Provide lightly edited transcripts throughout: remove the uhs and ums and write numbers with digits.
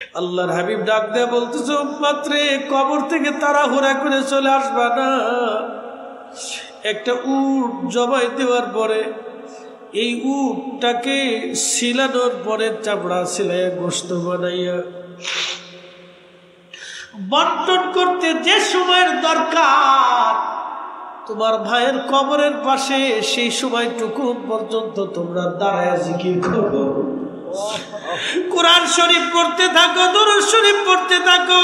আল্লাহর হাবিব ডাক দিয়ে বলতেছে, উম্মত রে, কবর থেকে তাড়াহুড়া করে চলে আসবা না। একটা উট জবাই দেওয়ার পরে এই উটটাকে ছিলানোর পরে চামড়া ছিলাইয়া গোশত বানাইয়া বন্টন করতে যে সময়ের দরকার তোমার ভাইয়ের কবরের পাশে, সেই সময়টুকু পর্যন্ত তোমরা দাঁড়ায় জিকির করো, কোরআন শরীফ পড়তে থাকো, দরুদ শরীফ পড়তে থাকো,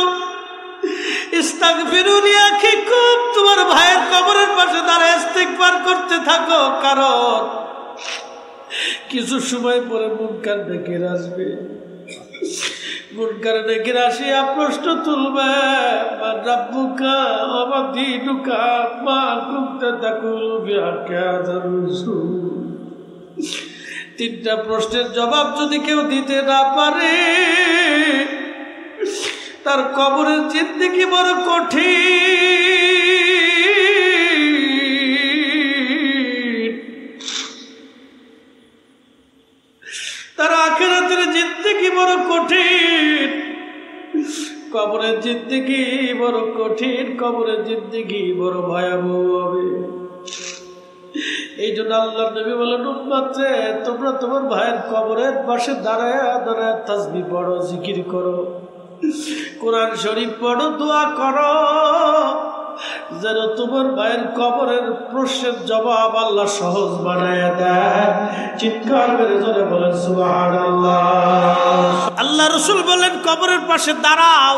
ইস্তাগফিরুন ইয়া আখিকুম, তোমার ভাইয়ের কবরের পাশে দাঁড়ায় ইস্তিগফার করতে থাকো। কারণ কিছু সময় পরে মুনকার নাকির আসবে, মুনকার নাকির আসিয়া প্রশ্ন তুলবে, মান রাব্বুকা ওয়া মা দীনুকা মা কুনতা তাকুলু ফি হাক্কি হাযার রাসূল। তিনটা প্রশ্নের জবাব যদি কেউ দিতে না পারে, তার কবরের জিন্দেগি বড় কঠিন, তার আখিরাতের জিন্দেগি বড় কঠিন, কবরের জিন্দেগি বড় কঠিন, কবরের জিন্দেগি বড় ভয়াবহ হবে। এই জন্য আল্লাহর নবী বলেন, উম্মত রে, তোমরা তোমার ভাইয়ের কবরের পাশে দাঁড়ায় দাঁড়ায় তাসবিহ পড়ো, জিকির করো, কোরআন শরীফ পড়ো, দোয়া করো, যেন তোমার ভাইয়ের কবরের প্রশ্নের জবাব আল্লাহ সহজ বানায়া দেয়। চিৎকার করে জোরে বলেন সুবহানাল্লাহ। আল্লাহ রাসূল বলেন, কবরের পাশে দাঁড়াও।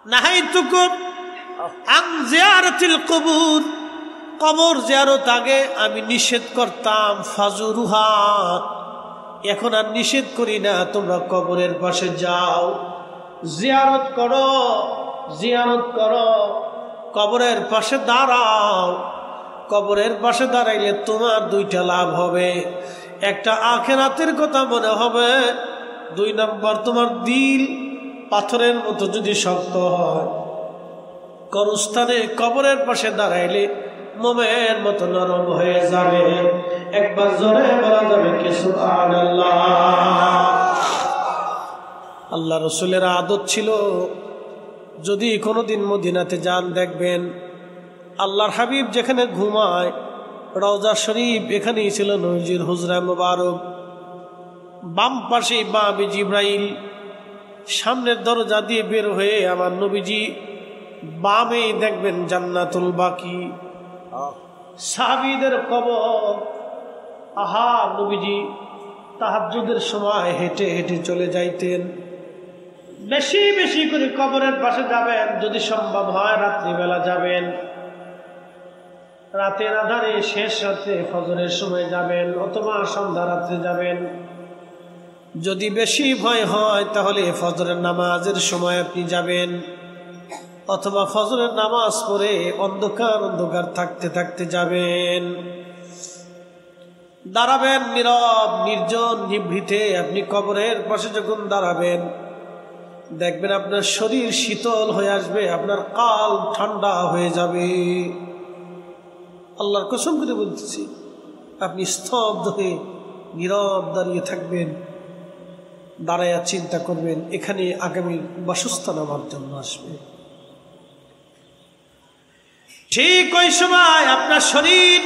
নাহাইতুকুম আন জিয়ারাতিল কুবুর, কবর জিয়ারত আগে আমি নিষেধ করতাম, ফাজুরুহা, এখন আর নিষেধ করি না, তোমরা কবরের পাশে যাও, জিয়ারত করো, জিয়ারত করো, কবরের পাশে দাঁড়াও। কবরের পাশে দাঁড়াইলে তোমার দুইটা লাভ হবে, একটা আখিরাতের কথা মনে হবে, 2 নম্বর তোমার দিল পাথরের মতো যদি শক্ত হয়, কবরস্থানে কবরের পাশে দাঁড়াইলে মোমের মতো নরম হয়ে যাবে। একবার জোরে বলা যাবে কি সুবহানাল্লাহ। আল্লাহ রাসূলের আদত ছিল, যদি কোনোদিন মদিনাতে যান, দেখবেন আল্লাহর হাবিব যেখানে ঘুমায়, রওজা শরীফ এখানেই ছিল নবীজির হুজরা মুবারক, বাম পাশে বাবে জিবরাইল, সামনের দরজা দিয়ে বের হয়ে আমার নবীজি, বামে দেখবেন জান্নাতুল বাকি, সাহাবীদের কবর। আহা, নবীজি তাহাজ্জুদের সময় হেঁটে হেঁটে চলে যাইতেন। বেশি বেশি করে কবরের পাশে যাবেন, যদি সম্ভব হয় রাত্রিবেলা যাবেন, রাতের আধারে শেষ রাতে ফজরের সময় যাবেন, অথবা সন্ধ্যা রাত্রে যাবেন। যদি বেশি ভয় হয় তাহলে ফজরের নামাজের সময় আপনি যাবেন, অথবা ফজরের নামাজ পড়ে অন্ধকার অন্ধকার থাকতে থাকতে যাবেন। দাঁড়াবেন নীরব নির্জন নিভৃতে। আপনি কবরের পাশে যখন দাঁড়াবেন, দেখবেন আপনার শরীর শীতল হয়ে আসবে, আপনার কাল ঠান্ডা হয়ে যাবে। আল্লাহর কসম করে বলতেছি, আপনি স্তব্ধ হয়ে নীরব দাঁড়িয়ে থাকবেন, দাঁড়াইয়া চিন্তা করবেন, এখানে আগামী বাসস্থান আমার জন্য আসবে। ঠিক ওই সময় আপনার শরীর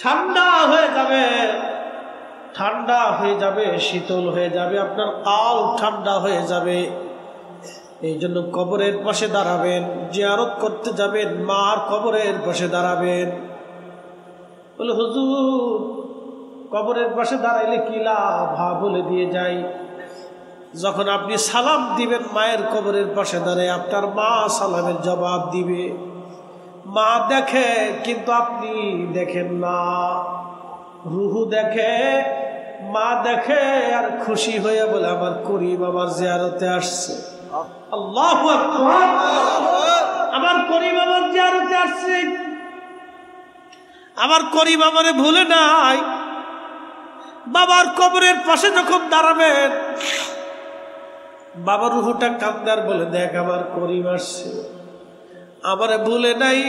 ঠান্ডা হয়ে যাবে, ঠান্ডা হয়ে যাবে, শীতল হয়ে যাবে, আপনার কাল ঠান্ডা হয়ে যাবে। এই জন্য কবরের পাশে দাঁড়াবেন, জিয়ারত করতে যাবেন, মার কবরের পাশে দাঁড়াবেন। বলে, হুজুর কবরের পাশে দাঁড়াইলে কি লাভ? বলে দিয়ে যাই, যখন আপনি সালাম দিবেন মায়ের কবরের পাশে দাঁড়ায়, আপনার মা সালামের জবাব দিবে। মা দেখে কিন্তু আপনি দেখেন না, রুহু দেখে, মা দেখে, আর খুশি হয়ে বলে, আমার করিম আমার জিয়ারতে আসছে। আল্লাহু আকবার, আমার করিম আমার জিয়ারতে আসছে, আমার করিম আমারে ভুলে নাই। বাবার কবরের পাশে যখন দাঁড়াবেন, বাবার রুহুটা কান্দার বলে, দেখ আমার করিম আসছে, আমারে ভুলে নাই,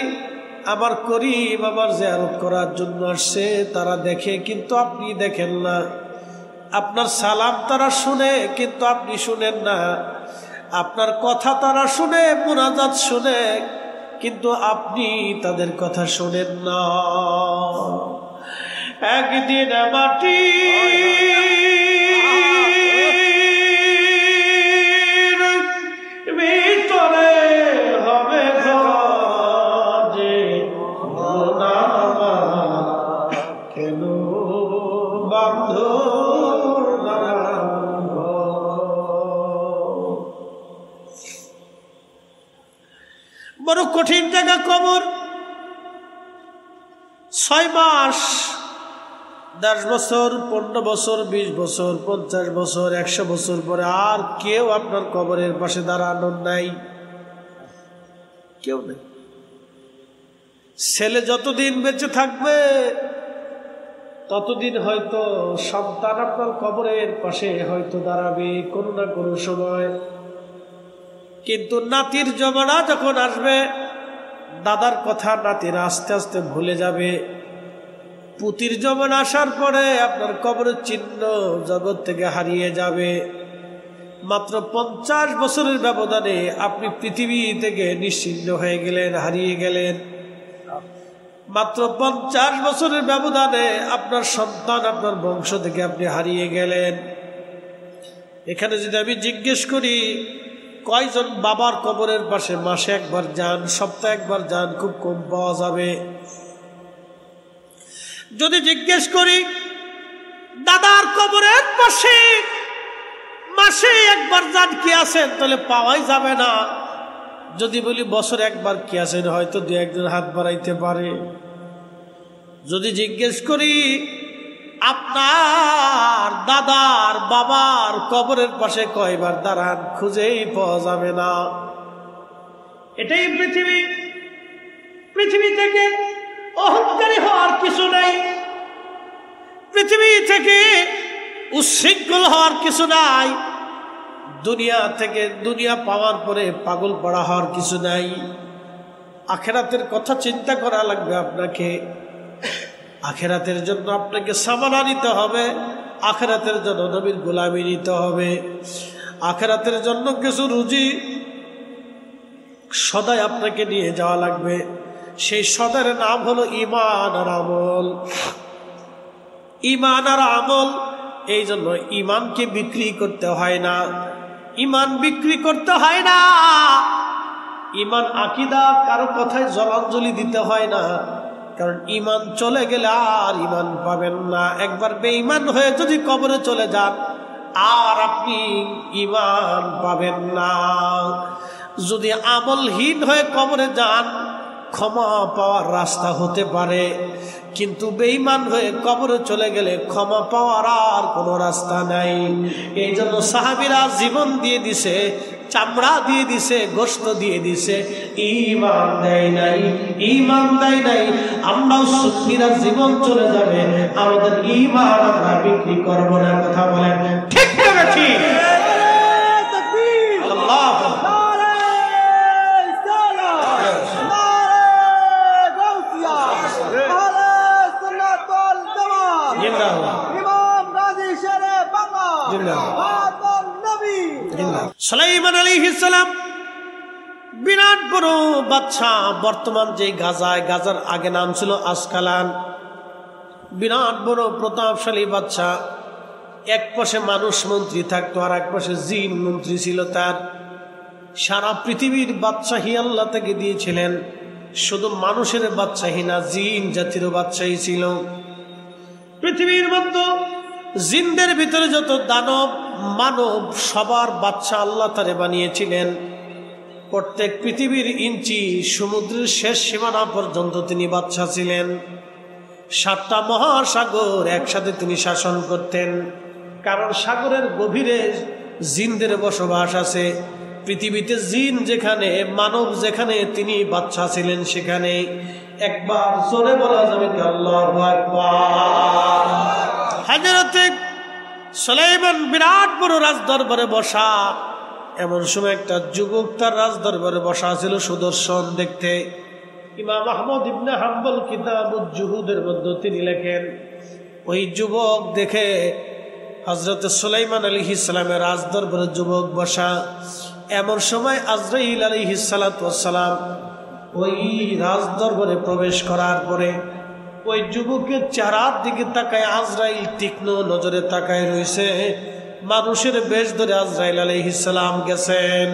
আমার করিম আমার জিয়ারত করার জন্য আসছে। তারা দেখে কিন্তু আপনি দেখেন না। আপনার সালাম তারা শুনে কিন্তু আপনি শুনেন না, আপনার কথা তারা শুনে, মুনাজাত শুনে কিন্তু আপনি তাদের কথা শুনেন না। একদিন মাটি ভিতরে হবে যে কেন বান্ধ বড় কঠিন জায়গা কবর। 6 মাস, 10 বছর, 15 বছর, 20 বছর, 50 বছর, 100 বছর পরে আর কেউ আপনার কবরের পাশে দাঁড়ানোর নাই, কেউ নেই। ছেলে যতদিন বেঁচে থাকবে ততদিন হয়তো সন্তান আপনার কবরের পাশে হয়তো দাঁড়াবে কোনো না কোনো সময়। কিন্তু নাতির জমানা যখন আসবে, দাদার কথা নাতিরা আস্তে আস্তে ভুলে যাবে। পুতির জমানা আসার পরে আপনার কবরের চিহ্ন জগৎ থেকে হারিয়ে যাবে। মাত্র 50 বছরের ব্যবধানে আপনি পৃথিবী থেকে নিশ্চিহ্ন হয়ে গেলেন, হারিয়ে গেলেন। মাত্র 50 বছরের ব্যবধানে আপনার সন্তান, আপনার বংশ থেকে আপনি হারিয়ে গেলেন। এখানে যদি আমি জিজ্ঞেস করি কয়জন বাবার কবরের পাশে মাসে একবার যান, সপ্তাহে একবার যান, খুব কম পাওয়া যাবে। যদি জিজ্ঞেস করি দাদার কবরের পাশে মাসে একবার যান কি আছেন, তাহলে পাওয়াই যাবে না। যদি বলি বছরে একবার কি আছেন, হয়তো 2-1 হাত বাড়াইতে পারে। যদি জিজ্ঞেস করি আপনার দাদার বাবার কবরের পাশে কয়বার দাঁড়ান, খুঁজেই পাওয়া যাবে না। এটাই পৃথিবী। পৃথিবী থেকে অহংকারী হওয়ার কিছু নাই, পৃথিবী থেকে উচ্ছৃঙ্খল হওয়ার কিছু নাই, দুনিয়া থেকে, দুনিয়া পাওয়ার পরে পাগল পড়া হওয়ার কিছু নাই। আখেরাতের কথা চিন্তা করা লাগবে আপনাকে। আখেরাতের জন্য আপনাকে সামানা নিতে হবে, আখেরাতের জন্য নবীর গোলামি নিতে হবে, আখেরাতের জন্য কিছু রুজি সদাই আপনাকে নিয়ে যাওয়া লাগবে। সেই সদার নাম হলো ঈমান আর আমল। ঈমান আর আমল, এই জন্য ঈমানকে বিক্রি করতে হয় না, ঈমান বিক্রি করতে হয় না। ঈমান আকীদা কারো কথায় জলাঞ্জলি দিতে হয় না, কারণ ঈমান চলে গেলে আর ঈমান পাবেন না। একবার বেঈমান হয়ে যদি কবরে চলে যান আর আপনি ঈমান পাবেন না। যদি আমলহীন হয়ে কবরে যান, ক্ষমা পাওয়ার রাস্তা হতে পারে, কিন্তু বেঈমান হয়ে কবরে চলে গেলে ক্ষমা পাওয়ার আর কোনো রাস্তা নাই। এই জন্য সাহাবীরা জীবন দিয়ে দিছে, চামড়া দিয়ে দিছে, গোশত দিয়ে দিছে, ঈমান দেয় নাই, ঈমান দেয় নাই। আমরাও সুন্নিরা জীবন চলে যাবে, আমাদের ঈমান আমরা বিক্রি করব না। কথা বলেন ঠিক না ঠিক? সুলাইমান আলাইহিস সালাম বিরাট বড় বাদশা। বর্তমান যে গাজার আগে নাম ছিল আসকালান। বিরাট বড় প্রতাপশালী বাদশা। এক পাশে মানুষ মন্ত্রী থাকতো, আর এক পাশে জিন মন্ত্রী ছিল তার। সারা পৃথিবীর বাদশাহী আল্লাহ তাকে দিয়েছিলেন। শুধু মানুষের বাদশাহী না, জিন জাতির বাদশাহী ছিল। পৃথিবীর মধ্যে জিনদের ভিতরে যত দানব মানব, সবার বাদশা আল্লাহ তারে বানিয়েছিলেন। প্রত্যেক পৃথিবীর ইঞ্চি, সমুদ্রের শেষ সীমানা পর্যন্ত তিনি বাদশা ছিলেন। 7টা মহাসাগর একসাথে তিনি শাসন করতেন, কারণ সাগরের গভীরে জিনদের বসবাস আছে। পৃথিবীতে জিন যেখানে, মানব যেখানে, তিনি বাদশা ছিলেন সেখানে। একবার জোরে বলা যাবে আল্লাহু আকবার। হযরতে সুলাইমান বিরাট বড় রাজদরবারে বসা। এমন সময় একটা যুবক তার রাজদরবারে বসা ছিল, সুদর্শন দেখতে। ইমাম আহমদ ইবনে হাম্বল কিতাবুজ জুহুদের মধ্যে তিনি লেখেন, ওই যুবক দেখে হযরত সুলাইমান আলাইহিস সালামের রাজদরবারে যুবক বসা। এমন সময় আজরাইল আলাইহিস সালাতু ওয়াস সালাম ওই রাজদরবারে প্রবেশ করার পরে ওই যুবকের চেহারার দিকে তাকায় আজরাইল তীক্ষ্ণ নজরে তাকায় রয়েছে। মানুষের বেশ ধরে আজরাইল আলাইহিস সালাম গেছেন।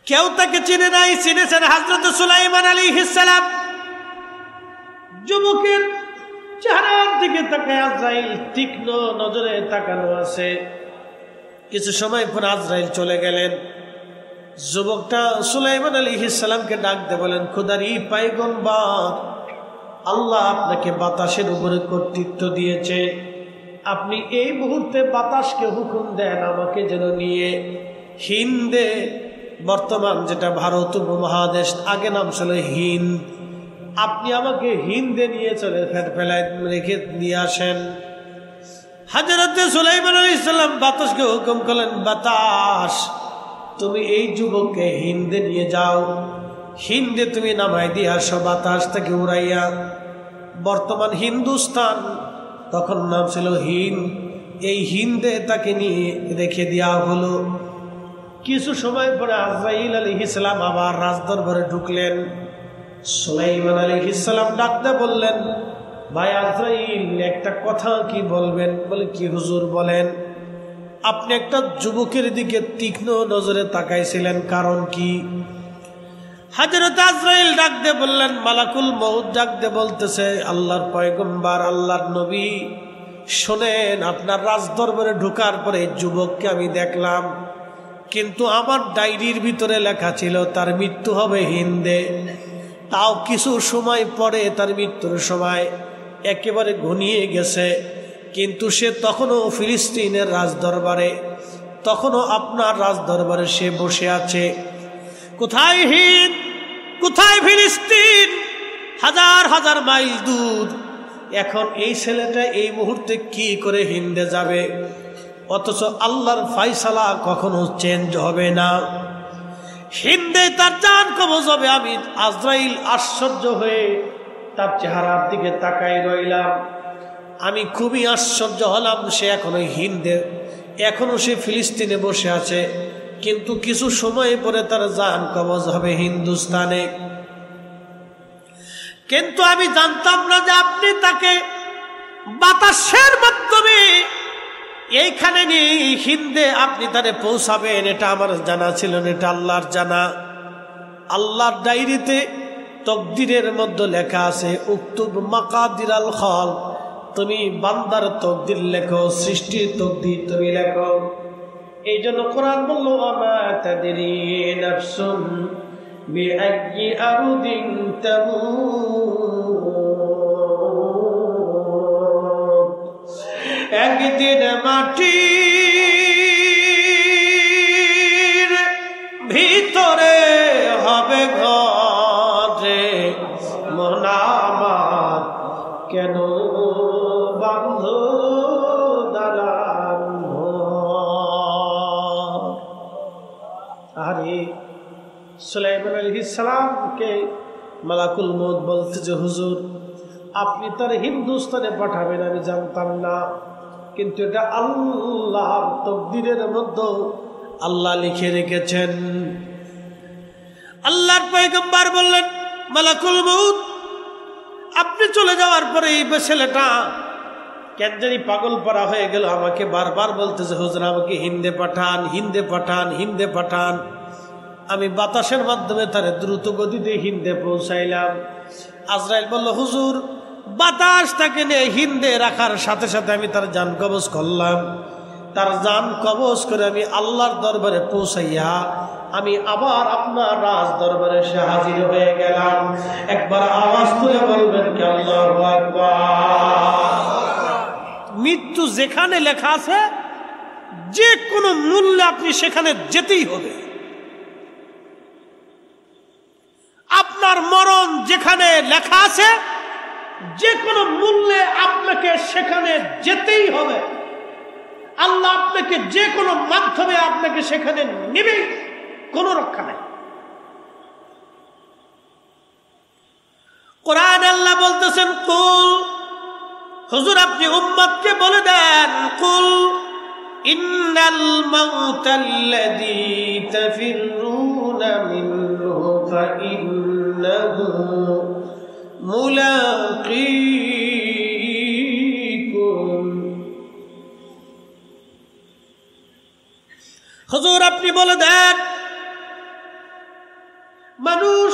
কেউ তাকে চিনে নাই, চিনেছেন হযরত সুলাইমান আলাইহিস সালাম। যুবকের চেহারার দিকে তাকায় আজরাইল তীক্ষ্ণ নজরে তাকানো আছে। কিছু সময় পর আজরাইল চলে গেলেন। যুবকটা সুলাইমান আলাইহিস সালামকে ডাক দিয়ে বলেন, খোদারি পয়গম্বর, আল্লাহ আপনাকে বাতাসের উপরে কর্তৃত্ব দিয়েছে। আপনি এই মুহূর্তে বাতাসকে হুকুম দেন আমাকে যেন নিয়ে হিন্দে, বর্তমান যেটা ভারত উপমহাদেশ, আগে নাম ছিল হিন্দ, আপনি আমাকে হিন্দে নিয়ে চলে ফেলায় রেখে নিয়ে আসেন। হযরত সুলাইমান আলাইহিস সালাম বাতাসকে হুকুম করলেন, বাতাস তুমি এই যুবককে হিন্দে নিয়ে যাও, হিন্দে তুমি নামাই দিয়ে আসো বাতাস থেকে উড়াইয়া। বর্তমান হিন্দুস্তান, তখন নাম ছিল হিন্দ, এই হিন্দে তাকে নিয়ে রেখে দেওয়া হলো। কিছু সময় পরে আজরাইল আলাইহিস সালাম আবার রাজদরবারে ঢুকলেন। সুলাইমান আলাইহিস সালাম ডাকতে বললেন, ভাই আজরাইল, একটা কথা কি বলবেন? বলে, কি হুজুর বলেন। আপনি একটা যুবকের দিকে তীক্ষ্ণ নজরে তাকাইছিলেন, কারণ কি? হযরত আজরাইল ডাকতে বললেন, মালাকুল মউত ডাকতে বলতেছে, আল্লাহর পয়গম্বর, আল্লাহর নবী, শোনেন, আপনার রাজদরবারে ঢোকার পরে যুবককে আমি দেখলাম, কিন্তু আমার ডায়েরির ভিতরে লেখা ছিল তার মৃত্যু হবে হিন্দে। তাও কিছু সময় পরে তার মৃত্যুর সময় একেবারে ঘনিয়ে গেছে, কিন্তু সে তখনও ফিলিস্তিনের রাজদরবারে, তখনও আপনার রাজদরবারে সে বসে আছে। কোথায় হিন্দ, কোথায় ফিলিস্তিন, হাজার হাজার মাইল দূর। এখন এই ছেলেটা এই মুহূর্তে কি করে হিন্দে যাবে? অথচ আল্লাহর ফয়সালা কখনো চেঞ্জ হবে না, হিন্দে তার জান কবজ হবে। আমি আজরাইল আশ্চর্য হয়ে তার চেহারার দিকে তাকাই রইলাম। আমি খুবই আশ্চর্য হলাম, সে এখনো হিন্দে, এখনো সে ফিলিস্তিনে বসে আছে, কিন্তু কিছু সময় পরে তার জান কবজ হবে হিন্দুস্তানে। কিন্তু আমি জানতাম না যে আপনি তাকে বাতাসের মাধ্যমে এইখানে নিয়ে হিন্দে আপনি তারে পৌঁছাবেন, এটা আমার জানা ছিল না, এটা আল্লাহর জানা। আল্লাহর ডায়েরিতে তকদিরের মধ্যে লেখা আছে, উক্তুব মাকাদিরাল খাল, তুমি বান্দার তকদির লেখো, সৃষ্টির তকদির তুমি লেখো। এই জন্য কোরআন বলল, আমা তাদরি নাফসুন বিআইয়ি আরদিন তামুত, একদিন মাটির ভিতরে হবে ঘরে, মন আমার কেন বান্ধ দালান। আরে সুলাইমান আলাইহিস সালামকে মালাকুল মউত বলতে যে, হুজুর আপনি তার হিন্দুস্তানে পাঠাবেন আমি জানতাম না, কিন্তু এটা আল্লাহর তকদিরের মধ্যে আল্লাহ লিখে রেখেছেন। আল্লাহর পয়গম্বর বললেন, মালাকুল মউত আপনি চলে যাওয়ার পরে এই ছেলেটা কেন জানি পাগল পারা হয়ে গেল, আমাকে বারবার বলতেছে, হুজুর আমাকে হিন্দে পাঠান, হিন্দে পাঠান, হিন্দে পাঠান। আমি বাতাসের মাধ্যমে তার দ্রুত গতিতে হিন্দে পৌঁছাইলাম। আজরাইল বলল, হুজুর বাতাস তাকে নিয়ে হিন্দে রাখার সাথে সাথে আমি তার জান কবজ করলাম। তার জান কবজ করে আমি আল্লাহর দরবারে পৌঁছাইয়া আমি আবার আপনার রাজ দরবারে এসে হাজির হয়ে গেলাম। একবার আওয়াজ তুলে বলবেন কি আল্লাহু আকবার। মৃত্যু যেখানে লেখা আছে, যে কোনো মূল্যে আপনি সেখানে যেতেই হবে। আপনার মরণ যেখানে লেখা আছে, যে কোনো মূল্যে আপনাকে সেখানে যেতেই হবে। আল্লাহ আপনাকে যে কোনো মাধ্যমে আপনাকে সেখানে নেবেই, কোনো রক্ষা নাই। কোরআন আল্লাহ বলতেছেন, কুল হুজুর আপনি উম্মতকে বলে দেন, কুল ইন্নাল মাউতাল্লাযী তাফিররুনা মিনহু ফাইন্নাহু মুলাকীকুম। হুজুর আপনি বলে দেন, মানুষ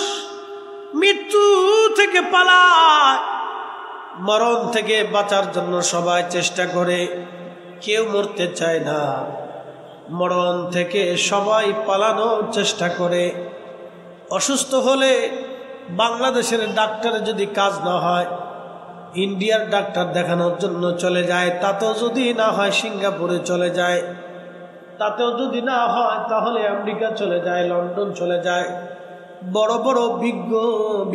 মৃত্যু থেকে পালায়, মরণ থেকে বাঁচার জন্য সবাই চেষ্টা করে, কেউ মরতে চায় না। মরণ থেকে সবাই পালানোর চেষ্টা করে। অসুস্থ হলে বাংলাদেশের ডাক্তার যদি কাজ না হয়, ইন্ডিয়ার ডাক্তার দেখানোর জন্য চলে যায়। তাতেও যদি না হয় সিঙ্গাপুরে চলে যায়। তাতেও যদি না হয় তাহলে আমেরিকা চলে যায়, লন্ডন চলে যায়, বড় বড় বিজ্ঞ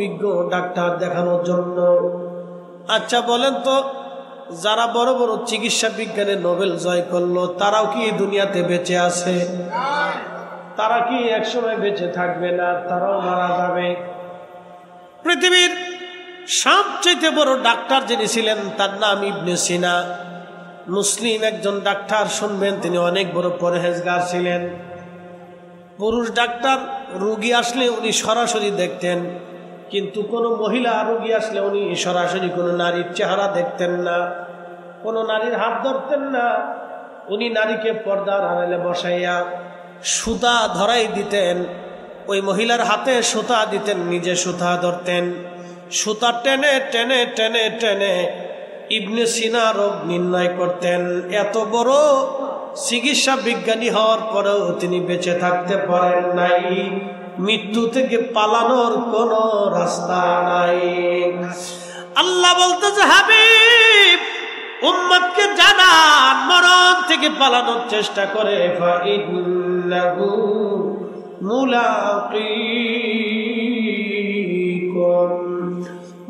বিজ্ঞ ডাক্তার দেখানোর জন্য। আচ্ছা বলেন তো, যারা বড় বড় চিকিৎসা বিজ্ঞানে নোবেল জয় করলো, তারাও কি দুনিয়াতে বেঁচে আছে? তারা কি একসময় বেঁচে থাকবে না? তারাও মারা যাবে। পৃথিবীর সবচেয়ে বড় ডাক্তার যিনি ছিলেন তার নাম ইবনে সিনা। মুসলিম একজন ডাক্তার, শুনবেন তিনি অনেক বড় পরহেজগার ছিলেন। পুরুষ ডাক্তার রোগী আসলে উনি সরাসরি দেখতেন, কিন্তু কোনো মহিলা রোগী আসলে উনি সরাসরি কোনো নারীর চেহারা দেখতেন না, কোনো নারীর হাত ধরতেন না। উনি নারীকে পর্দার আড়ালে বসাইয়া সুতা ধরাই দিতেন, ওই মহিলার হাতে সুতা দিতেন, নিজে সুতা ধরতেন, সুতা টেনে টেনে টেনে টেনে ইবনে সিনা রোগ নির্ণয় করতেন। এত বড় চিকিৎসা বিজ্ঞানী হওয়ার পরেও তিনি বেঁচে থাকতে পারেন নাই। মৃত্যু থেকে পালানোর কোন রাস্তা নাই। আল্লাহ বলতেছে, হাবিব উম্মতকে জানান, মরণ থেকে পালানোর চেষ্টা করে, ফাইন্নাহু মুলাকীকুম।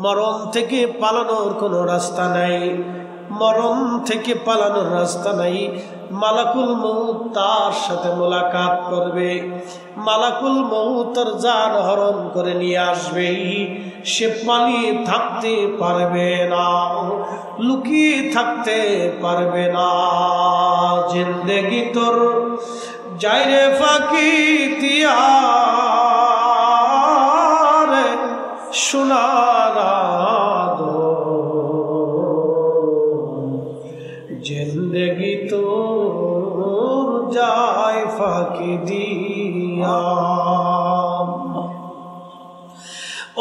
মরণ থেকে পালানোর কোনো রাস্তা নাই। মরণ থেকে পালানোর রাস্তা নাই। মালাকুল মউত তার সাথে মোলাকাত করবে। মালাকুল মউত তার জান হরণ করে নিয়ে আসবে। সে পালিয়ে থাকতে পারবে না, লুকিয়ে থাকতে পারবে না। জিন্দেগি তোর যাইরে ফাঁকি দিয়া সোনারা দো, জিন্দেগি তোর যায় ফাঁকি দিয়া।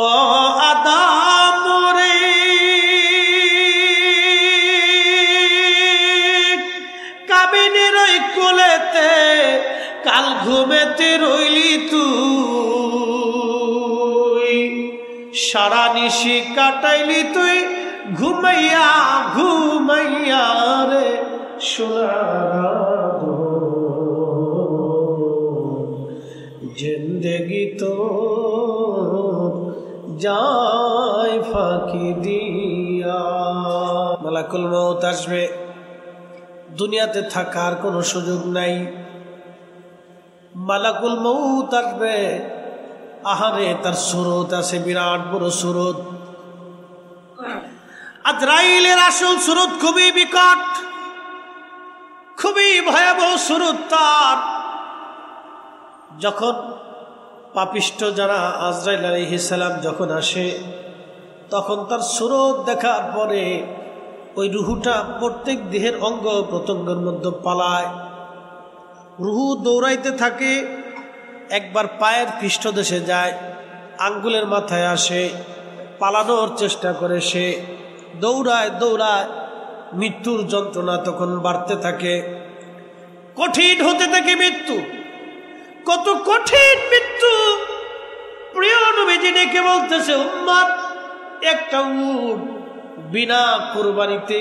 ও আদাম রে, কাবিনের ওই কোলেতে কাল ঘুমেতে রইলি তুই, সারা নিশি কাটাইলি তুই ঘুমাইয়া ঘুমাইয়া রে সোনারা দো, জিন্দেগি তো যায় ফাঁকি দিয়া। মালাকুল মউত আসবে, দুনিয়াতে থাকার কোনো সুযোগ নাই। মালাকুল মউত আসবে, আহারে তার সুরত আছে, বিরাট বড় সুরত। আজরাইলের আসল সুরত খুবই বিকট, খুবই ভয়াবহ সুরত তার। যখন পাপিষ্ঠ যারা আজরাইল আলাইহিস সালাম যখন আসে, তখন তার সুরত দেখার পরে ওই রুহুটা প্রত্যেক দেহের অঙ্গ প্রত্যঙ্গের মধ্যে পালায়। রুহু দৌড়াইতে থাকে, একবার পায়ের পৃষ্ঠদেশে যায়, আঙ্গুলের মাথায় আসে, পালানোর চেষ্টা করে, সে দৌড়ায় দৌড়ায়। মৃত্যুর যন্ত্রণা তখন বাড়তে থাকে, কঠিন হতে থাকে মৃত্যু। কত কঠিন মৃত্যু! প্রিয় নবীজি ডেকে বলতেছে, উম্মত, একটা উট বিনা কুরবানিতে,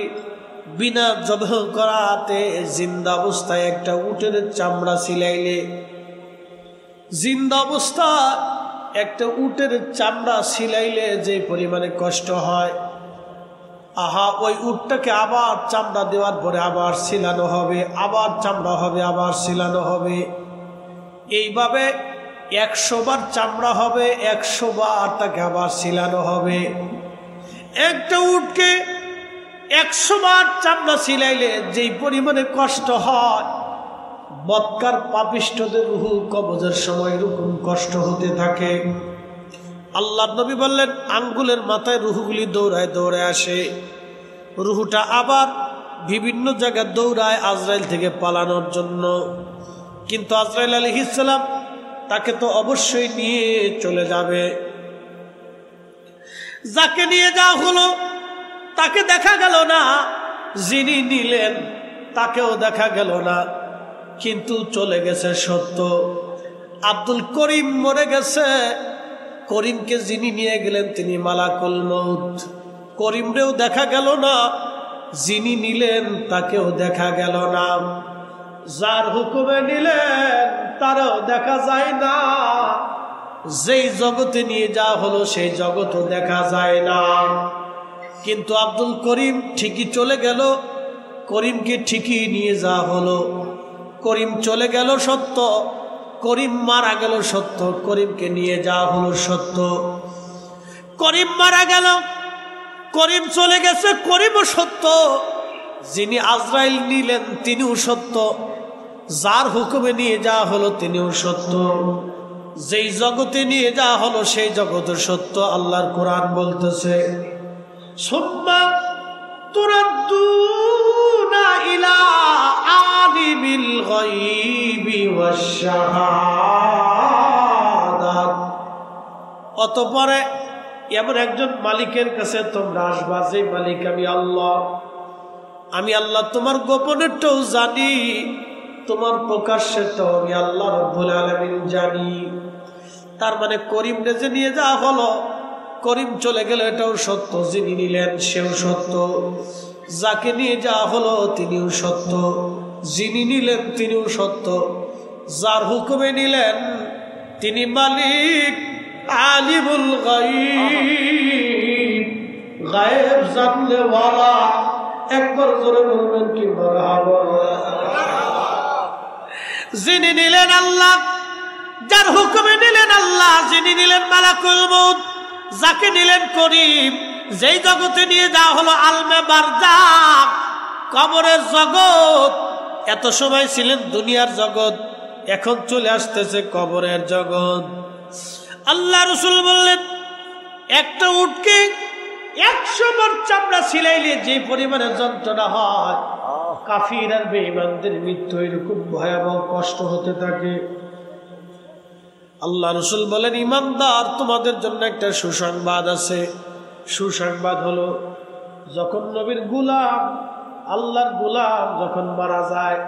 বিনা জবাহ করাতে, জিন্দা অবস্থায় একটা উটের চামড়া ছিলাইলে, জিন্দা অবস্থা একটা উটের চামড়া ছিলাইলে যে পরিমাণে কষ্ট হয়, আহা, ওই উটটাকে আবার চামড়া দেওয়ার পরে আবার ছিলানো হবে, আবার চামড়া হবে, আবার ছিলানো হবে। এইভাবে 100 বার চামড়া হবে, 100 বার তাকে আবার ছিলানো হবে। একটা উটকে 100 বার চামড়া ছিলাইলে যেই পরিমাণে কষ্ট হয়, বদকার পাপিষ্ঠদের রুহু কবজের সময় এরকম কষ্ট হতে থাকে। আল্লাহর নবী বললেন, আঙ্গুলের মাথায় রুহুগুলি দৌড়ায় দৌড়ায় আসে, রুহুটা আবার বিভিন্ন জায়গায় দৌড়ায় আজরাইল থেকে পালানোর জন্য। কিন্তু আজরাইল আলাইহিস সালাম তাকে তো অবশ্যই নিয়ে চলে যাবে। যাকে নিয়ে যাওয়া হলো তাকে দেখা গেল না, যিনি নিলেন তাকেও দেখা গেল না, কিন্তু চলে গেছে সত্য। আব্দুল করিম মরে গেছে। করিমকে যিনি নিয়ে গেলেন তিনি মালাকুল মউত। করিমরেও দেখা গেল না, যিনি নিলেন তাকেও দেখা গেল না। যার হুকুমে নিলেন তারও দেখা যায় না। যেই জগতে নিয়ে যাওয়া হলো সেই জগতও দেখা যায় না। কিন্তু আব্দুল করিম ঠিকই চলে গেল, করিমকে ঠিকই নিয়ে যাওয়া হলো। করিম চলে গেল সত্য, করিম মারা গেল সত্য, করিমকে নিয়ে যাওয়া হলো সত্য। করিম মারা গেল, করিম চলে গেছে, করিমও সত্য। যিনি আজরাইল নিলেন তিনিও সত্য, যার হুকুমে নিয়ে যাওয়া হলো তিনিও সত্য। যেই জগতে নিয়ে যাওয়া হলো সেই জগৎ সত্য। আল্লাহর কোরআন বলতেছে, সুম্মা তুরাদ্দুনা ইলা আলিমিল গায়বি ওয়াশ শাহাদাত। অতঃপরে এমন একজন মালিকের কাছে তোমরা আসবা, যে মালিক আমি আল্লাহ। আমি আল্লাহ তোমার গোপনেরটাও জানি, তোমার প্রকাশ্যেরটাও আমি আল্লাহ রাব্বুল আলামিন জানি। তার মানে করিমরে যে নিয়ে যাওয়া হলো, করিম চলে গেল এটাও সত্য, যিনি নিলেন সেও সত্য। যাকে নিয়ে যাওয়া হলো তিনিও সত্য, যিনি নিলেন তিনিও সত্য। যার হুকুমে নিলেন তিনি মালিক, আলিমুল গায়ব, গায়েব জানলে ওয়ালা। একবার জোরে বলবেন কি মারহাবা। যিনি নিলেন আল্লাহ, যার হুকুমে নিলেন আল্লাহ, যিনি নিলেন মালাকুল মউত, যাকে নিলেন করিম। যেই জগতে নিয়ে যাওয়া হলো আলমে বারজাখ, কবরের জগৎ। এত সময় ছিলেন দুনিয়ার জগৎ, এখন চলে আসতেছে কবরের জগৎ। আল্লাহ রাসূল বললেন, একটা উটকে 100 বার চামড়া ছিলাইলে যে পরিমাণে যন্ত্রণা হয়, কাফির আর বেঈমানদের মৃত্যু এরকম ভয়াবহ কষ্ট হতে থাকে। আল্লাহ রাসূল বলেন, ইমানদার তোমাদের জন্য একটা সুসংবাদ আছে। সুসংবাদ হলো, যখন নবীর গোলাম, আল্লাহর গোলাম যখন মারা যায়,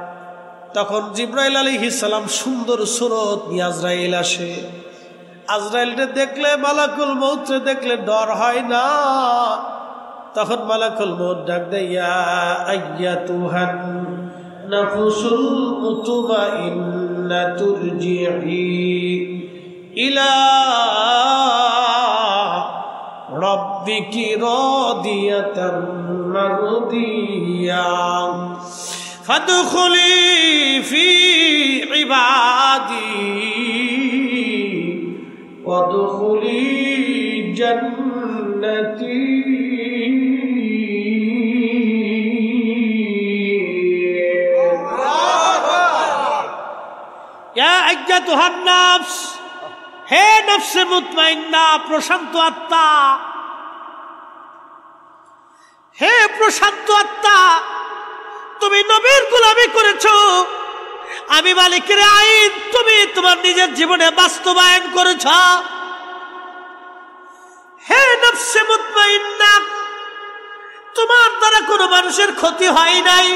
তখন জিবরাইল আলাইহিস সালাম সুন্দর সুরত নিয়ে আজরাইল আসে। আজরাইলকে দেখলে, মালাকুল মউতকে দেখলে ডর হয় না। তখন মালাকুল মউত ডাক দেয়, ইয়া আইয়াতুহান নাফসুল মুতমাইন্না তুরজিই ইলা রাব্বিকি রাদিয়াতান মারদিয়া ফাদখুলি ফি ইবাদি ওয়াদখুলি জান্নাতি। ইয়া আইয়াতুহান নাফস, হে নফসে মুতমাইন্না, প্রশান্ত আত্মা, হে প্রশান্ত আত্মা, তুমি নবীর গোলামি করেছো, আমি মালিকের আইন তুমি তোমার নিজের জীবনে বাস্তবায়ন করেছ। হে নফসে মুতমাইন্না, তোমার দ্বারা কোনো মানুষের ক্ষতি হয় নাই,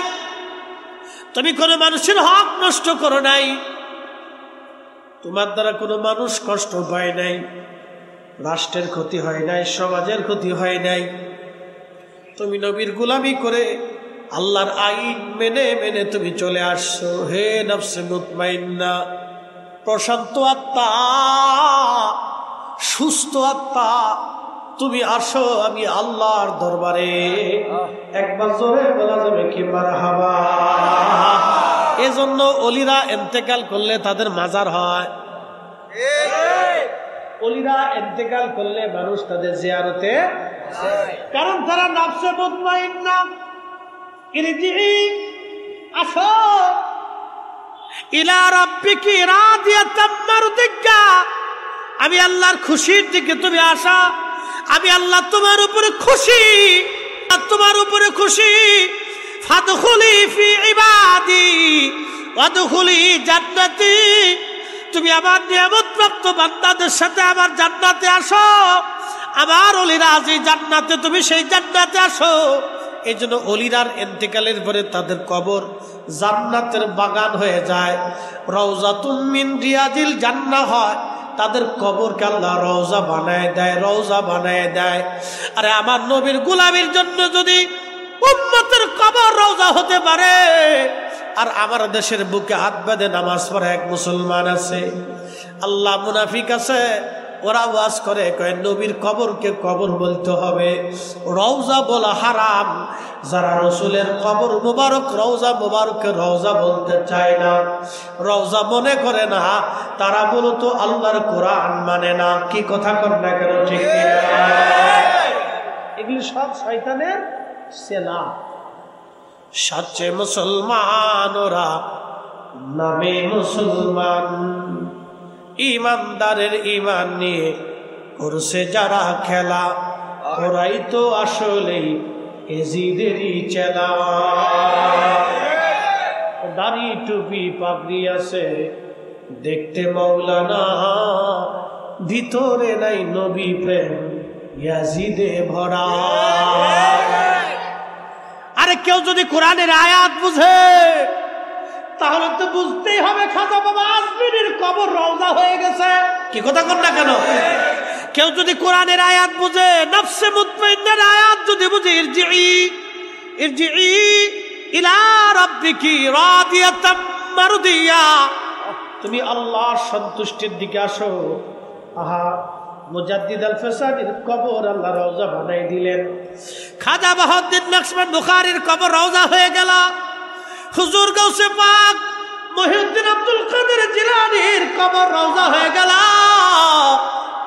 তুমি কোনো মানুষের হক নষ্ট করো নাই, তোমার দ্বারা কোনো মানুষ কষ্ট পায় নাই, রাষ্ট্রের ক্ষতি হয় নাই, সমাজের ক্ষতি হয় নাই। তুমি নবীর গোলামি করে আল্লাহর আইন মেনে মেনে তুমি চলে আসছো। হে নফসে মুতমাইন্না, প্রশান্ত আত্মা, সুস্থ আত্মা, তুমি আসো আমি আল্লাহর দরবারে। একবার জোরে বলা যাবে কি মারহাবা। এজন্য ওলিরা ইন্তেকাল করলে তাদের মাজার হয়। ওলিরা ইন্তেকাল করলে মানুষ তাদের জিয়ারতে কারণ তারা নফসে মুতমাইন্না। ইরজিই, আসো, ইলা রাব্বিকি রাদিয়াতাম মারদিয়া, আমি আল্লাহর খুশির দিকে তুমি আসা, আমি আল্লাহ তোমার উপরে খুশি, তোমার উপরে খুশি। ফাদখুলি ফি ইবাদি ওয়াদখুলি জান্নাতি, তুমি আমার নিয়ামত প্রাপ্ত বান্দাদের সাথে আমার জান্নাতে আসো, আমার ওলিরা যে জান্নাতে, তুমি সেই জান্নাতে আসো। এই জন্য ওলিরার ইন্তেকালের পরে তাদের কবর জান্নাতের বাগান হয়ে যায়, রওজাতুম মিন রিয়াজিল জান্নাহ হয়। তাদের কবরকে আল্লাহ রওজা বানায় দেয়, রওজা বানায় দেয়। আরে আমার নবীর গোলামীর জন্য যদি উম্মতের কবর রওজা হতে পারে, আর আমার দেশের বুকে হাত বেঁধে নামাজ পড়ে এক মুসলমান আছে, আল্লাহ মুনাফিক আছে, ওরা ওয়াজ করে কয় নবীর কবরকে কবর বলতে হবে, রওজা বলা হারাম। যারা রসুলের কবর মুবারক রওজা মুবারককে রওজা বলতে চায় না, রওজা মনে করে না, তারা মূলত আল্লাহর কোরআন মানে না। কি কথা কর না কেন, ঠিক না? এগুলি সব শয়তানের সেনা। সাচ্চে মুসলমান ওরা, নামে মুসলমান, ইমানদারের ইমান নিয়ে করছে যারা খেলা, ওরাই তো আসলেই এজিদেরই চেলা। দাড়ি টুপি পাগড়ি আছে, দেখতে মাওলানা, ভিতরে নাই নবী প্রেম, ইয়াজিদে ভরা। আরে কেউ যদি কোরআনের আয়াত বুঝে তাহলে তো বুঝতেই হবে খাজা বাবা আজমিরের কবর রওজা হয়ে গেছে। কি কথা কর না কেন? কেউ যদি কোরআনের আয়াত বুঝে, নফসে মুতমাইন্নার আয়াত যদি বুঝে, ইরজিই ইলা রাব্বিকি রাদিয়াতাম মারদিয়া, তুমি আল্লাহর সন্তুষ্টির দিকে আসো। আহা, মুজাদ্দিদ আল ফেসানির কবর আল্লাহ রওজা বানাই দিলেন, খাজা বাহাউদ্দিন নকশবন্দ বুখারীর কবর রওজা হয়ে গেল, হুজুর গাউসে পাক মুহিউদ্দিন আব্দুল কাদের জিলানীর কবর রওজা হয়ে গেল,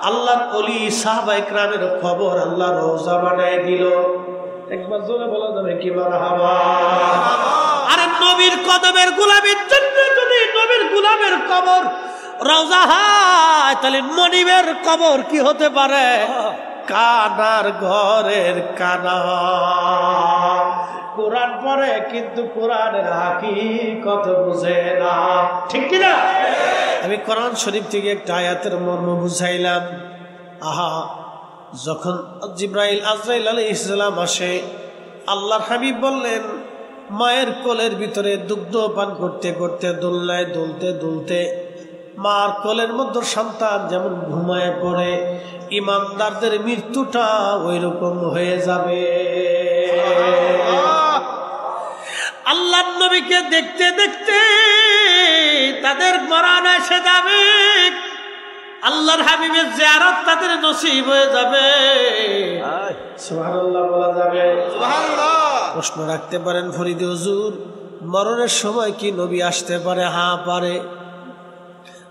আল্লাহর ওলি সাহাবায়ে কেরামের কবর আল্লাহ রওজা বানাই দিল। একবার জোরে বলা যাবে কি মারহাবা? আরে নবীর কদমের গোলামীর জন্য যদি নবীর গোলামের কবর রওজা হয়, তাহলে মনিবের কবর কি হতে পারে? কানার ঘরের কানা। কোরআন পড়ে কিন্তু কোরআনের হাকিকত বুঝে না, ঠিক কিনা? আমি কোরআন শরীফ থেকে একটা আয়াতের মর্ম বুঝাইলাম। আহা, যখন জিবরাইল আজরাইল আলাইহিস সালাম আসে, আল্লাহর হাবিব বললেন, মায়ের কোলের ভিতরে দুগ্ধ পান করতে করতে, দোলনায় দুলতে দুলতে মার কোলের মধ্যে সন্তান যেমন ঘুমায় পড়ে, ইমানদারদের মৃত্যুটা ওই রকম হয়ে যাবে। আল্লাহর নবীকে দেখতে দেখতে তাদের মরণ এসে যাবে, আল্লাহর হাবিবের জিয়ারত তাদের নসিব হয়ে যাবে। সুবহানাল্লাহ বলা যাবে? সুবহানাল্লাহ। প্রশ্ন রাখতে পারেন, ফরিদে হুজুর, মরণের সময় কি নবী আসতে পারে? হ্যাঁ পারে।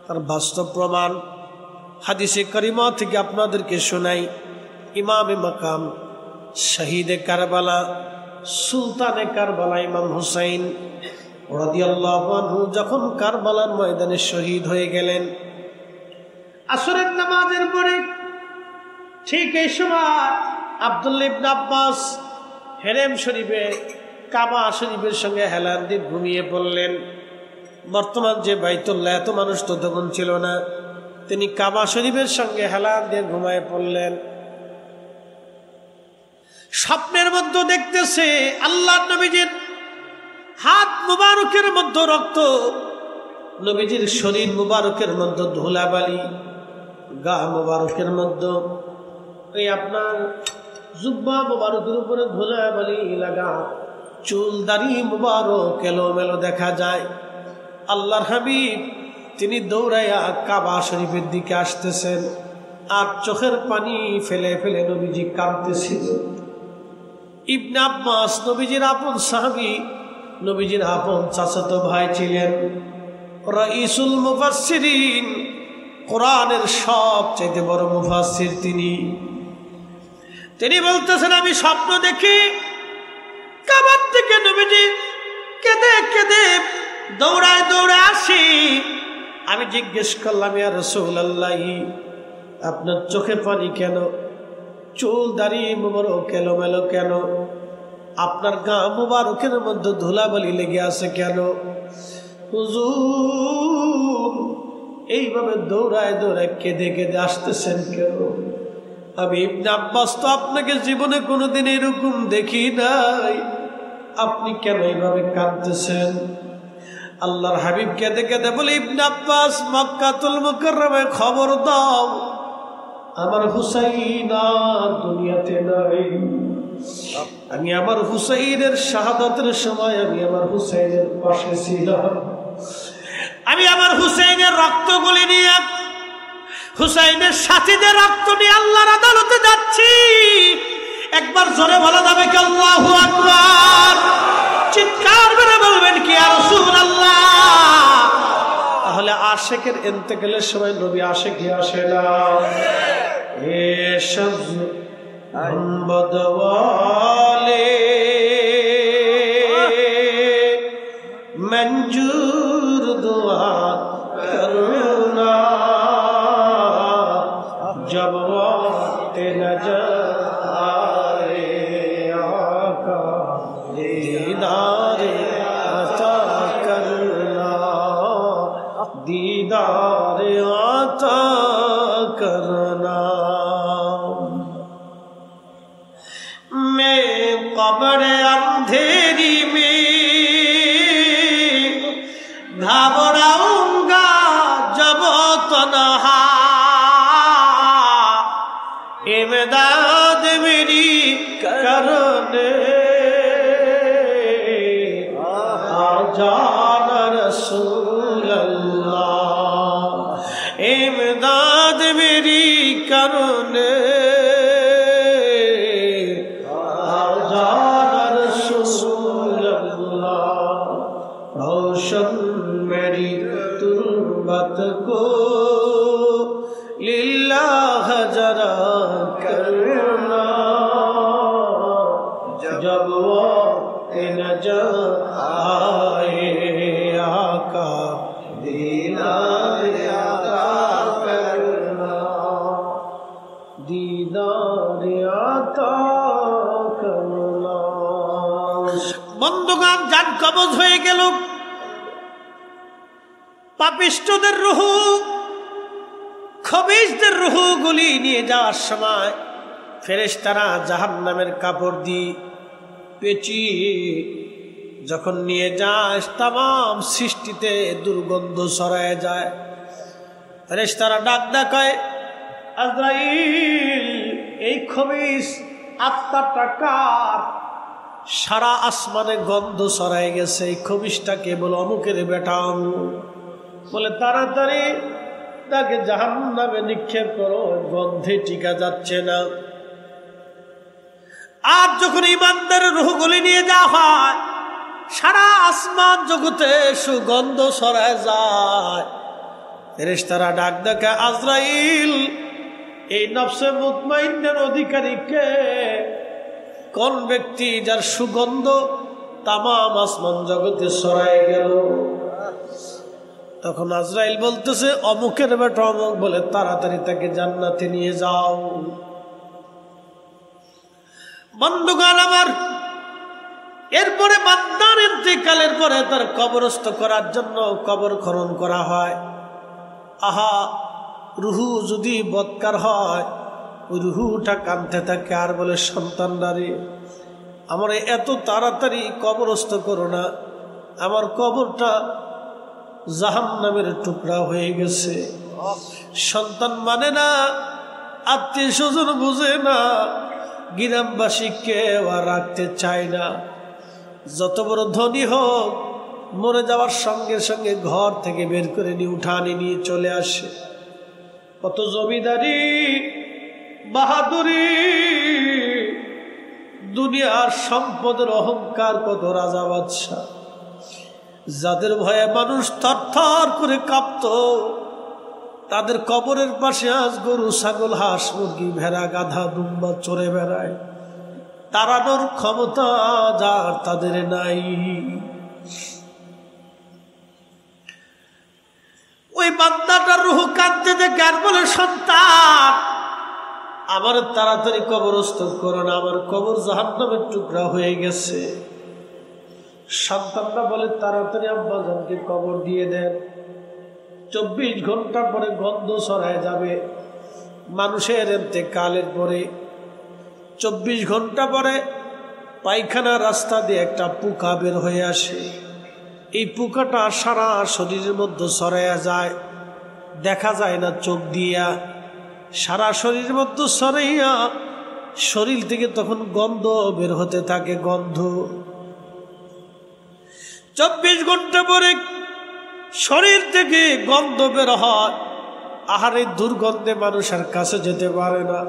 তার বাস্তব প্রমাণ হাদিসে কারিমা থেকে আপনাদেরকে শোনাই। ইমামে মাকাম, শহীদে কারবালা, সুলতানে কারবালা ইমাম হুসাইন রাদিয়াল্লাহু আনহু যখন কারবালার ময়দানে শহীদ হয়ে গেলেন, আসরের নামাজের পরে ঠিক এই সময় আব্দুল্লাহ ইবনে আব্বাস হেরেম শরীফে, কাবা শরীফের সঙ্গে হেলান দিয়ে ঘুমিয়ে পড়লেন। বর্তমান যে বাইতুল্লাহ, এত মানুষ তো তখন ছিল না, তিনি কাবা শরীফের সঙ্গে হেলান দিয়ে ঘুমায় পড়লেন। স্বপ্নের মধ্যে দেখতেছে আল্লাহ নবীজির হাত মুবারকের মধ্যে রক্ত, নবীজির শরীর মুবারকের মধ্যে ধুলাবালি, গা মুবারকের মধ্যে এই আপনার জুব্বা মুবারকের উপরে ধুলাবালি লাগা, চুল দাড়ি মুবারক এলোমেলো দেখা যায়। আল্লাহর হাবিব তিনি দৌড়াইয়া কাবা শরীফের দিকে আসতেছেন, আর চোখের পানি ফেলে ফেলে নবীজি কাঁদতেছিল। ইবনে আব্বাস নবীজির আপন সাহাবী, নবীজির আপন চাচাতো ভাই ছিলেন, রাইসুল মুফাসসিরিন, কোরআনের সবচেয়ে বড় মুফাসসির তিনি। তিনি বলতেছেন আমি স্বপ্ন দেখি কাবার থেকে নবীজি কেঁদে কেঁদে দৌড়ায় দৌড়ায় আসি। আমি জিজ্ঞেস করলাম ইয়া রাসূলুল্লাহ আপনার চোখে পানি কেন, চুল দাড়ি মোবারক এলোমেলো কেন, আপনার গা মোবারকের মধ্যে ধুলাবালি লেগে আছে কেন? হুজুর এইভাবে দৌড়ায় দৌড়ায় কেঁদে কেঁদে আসতেছেন কেন? আমি ইবনে আব্বাস তো আপনাকে জীবনে কোনোদিন এরকম দেখি নাই, আপনি কেন এইভাবে কাঁদতেছেন? আল্লাহর হাবিব কেঁদে কেঁদে বলে ইবনে আব্বাস মক্কাতুল মুকাররমায় খবর দাও আমার হুসাইন আর দুনিয়াতে নাই। আমি আমার হুসাইনের শাহাদাতের সময় আমি আমার হুসাইনের পাশে ছিলাম। আমি আমার হুসাইনের রক্তগুলি নিয়ে হুসাইনের সাথীদের রক্ত নিয়ে আল্লাহর আদালতে যাচ্ছি। একবার জোরে বলা যাবে কি আল্লাহু আকবার? চিৎকার করে বলবেন কি ইয়া রাসূলুল্লাহ? তাহলে আশিকের ইন্তেকালের সময় নবী আশিকি আসে না। এ সব বদওয়ালে মঞ্জুর দুআ করনা जब वक्त नजर आए आका दीदार अता करना दीदार अता करना। मैं कब्र अंधेरी में घबराऊंगा जब तन्हा इमदाद मेरी करने आजाना रसूल अल्लाह इमदाद मेरी करने आजाना रसूल अल्लाह रोशन मेरी तुर्बत को लिल्लाह जरा करना जब वक्त नजर आए आका दीदार अता करना दीदार अता करना। বন্ধুগণ জান কবজ হয়ে গেল। পাপিষ্ঠদের রূহ খবিশদের রূহগুলি নিয়ে যাওয়ার সময় ফেরেশতারা জাহান্নামের কাপড় দিয়ে পেঁচিয়ে যখন নিয়ে যায় তামাম সৃষ্টিতে দুর্গন্ধ ছড়ায় যায়। ফেরেশতারা ডাক ডাকায় আজরাইল এই খবিশ আত্মাটা কার? সারা আসমানে গন্ধ ছড়ায় গেছে, এই খবিশটা কেবল অমুকের বেটা অমুক। বলে তাড়াতাড়ি তাকে জাহান্নামে নিক্ষেপ করো, গন্ধে টিকা যাচ্ছে না। আর যখন ইমানদারের রূহগুলি নিয়ে যাওয়া হয় সারা আসমান জগতে সুগন্ধ ছড়ায় যায়। ফেরেশতারা ডাক ডাকে আজরাইল এই নফসে মুতমাইন্নার অধিকারী কে? কোন ব্যক্তি যার সুগন্ধ তামাম আসমান জগতে ছড়ায় গেল? তখন আজরাইল বলতেছে অমুকের বেটা অমুক। বলে তাড়াতাড়ি তাকে জান্নাতে নিয়ে যাও। বন্ধুগণ আমার, এরপরে বান্দার ইন্তেকালের পরে তার কবরস্থ করার জন্য কবর খনন করা হয়। আহা, রুহু যদি বদকার হয় ওই রুহুটা কাঁদতে থাকে আর বলে সন্তানরা রে আমার এত তাড়াতাড়ি কবরস্থ করো না, আমার কবরটা জাহান্নামের টুকরা হয়ে গেছে। সন্তান মানে না, আত্মীয় স্বজন বুঝে না, গ্রামবাসী কেউ আর রাখতে চায় না। যত বড় ধনী হোক মরে যাওয়ার সঙ্গে সঙ্গে ঘর থেকে বের করে নিয়ে উঠানে নিয়ে চলে আসে। কত জমিদারি বাহাদুরি, দুনিয়ার সম্পদের অহংকার, কত রাজা বাদশা যাদের ভয়ে মানুষ থরথর করে কাঁপত, তাদের কবরের পাশে আজ গরু, ছাগল, হাঁস, মুরগি, ভেড়া, গাধা, দুম্বা চড়ে বেড়ায়। তাড়ানোর ক্ষমতা যার তাদের নাই। ওই বান্দাটার রূহ কাঁদতে দেখে আর বলে, সন্তান আমার তাড়াতাড়ি কবরস্থ করো না, আমার কবর জাহান্নামের টুকরা হয়ে গেছে। সন্তানরা বলে, তাড়াতাড়ি আব্বাজানকে কবর দিয়ে দেন, 24 ঘন্টা পরে গন্ধ ছড়ায় যাবে। মানুষের ইন্তেকালের পরে 24 ঘন্টা পরে পায়খানা রাস্তা দিয়ে একটা পোকা বের হয়ে আসে। এই পোকাটা সারা শরীরের মধ্যে ছড়াইয়া যায়, দেখা যায় না চোখ দিয়া, সারা শরীরের মধ্যে ছড়াইয়া শরীর থেকে তখন গন্ধ বের হতে থাকে, গন্ধ। 24 ঘন্টা পরে শরীর থেকে গন্ধ বের হয়। আহারে দুর্গন্ধে মানুষের কাছে যেতে পারে না।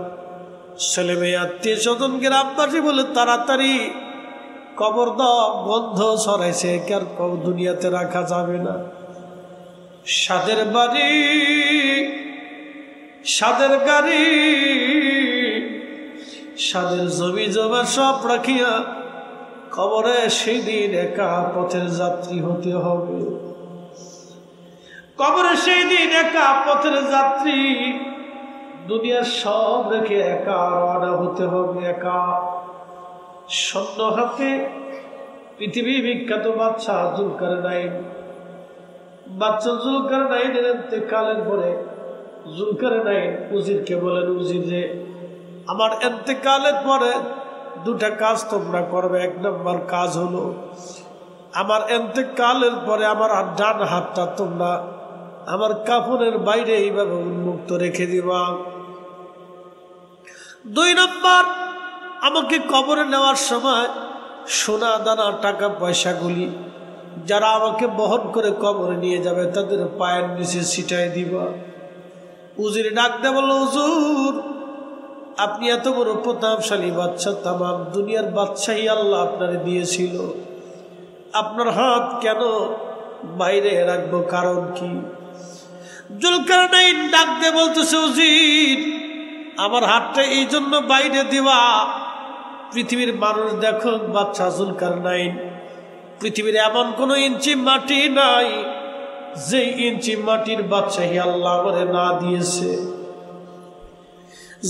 ছেলে মেয়ে, আত্মীয় স্বজন, গ্রামবাসী বলে, তাড়াতাড়ি কবর দাও, গন্ধ ছড়াইছে, কার কবর দুনিয়াতে রাখা যাবে না। সাদের বাড়ি, সাদের গাড়ি, সাদের জমি জমা সব রাখিয়া কবরে সেই দিন একা পথের যাত্রী হতে হবে। কবরে সেই দিন একা পথের যাত্রী, দুনিয়ার সব রেখে একা রওনা হতে হবে, একা। শূন্য হাতে পৃথিবী বিখ্যাত বাদশা জুলকারনাইন, বাদশা জুলকারনাইনের ইন্তেকালের পরে জুলকারনাইন উজিরকে বলেন, উজির রে, আমার ইন্তেকালের পরে 2টা কাজ তোমরা করবে। 1 নম্বর কাজ হলো, আমার ইন্তেকালের পরে আমার ডান হাতটা তোমরা আমার কাফনের বাইরে এইভাবে উন্মুক্ত রেখে দিবা। 2 নম্বর, আমাকে কবরে নেওয়ার সময় সোনা দানা টাকা পয়সাগুলি যারা আমাকে বহন করে কবরে নিয়ে যাবে তাদের পায়ের নিচে ছিটাই দিবা। উজির ডাক দে বলল, হুজুর আপনি এত বড় প্রতাপশালী বাদশা, তামাম দুনিয়ার বাদশাহী আল্লাহ আপনারে দিয়েছিল, আপনার হাত কেন বাইরে রাখবো, কারণ কি? জুলকারনাইন ডাক দে বলতেছে, উজির আমার হাতটা এই জন্য বাইরে দিবা, পৃথিবীর মানুষ দেখো বাদশা জুলকারনাইন, পৃথিবীর এমন কোন ইঞ্চি মাটি নাই যে ইঞ্চি মাটির বাদশাহী আল্লাহ আমারে না দিয়েছে।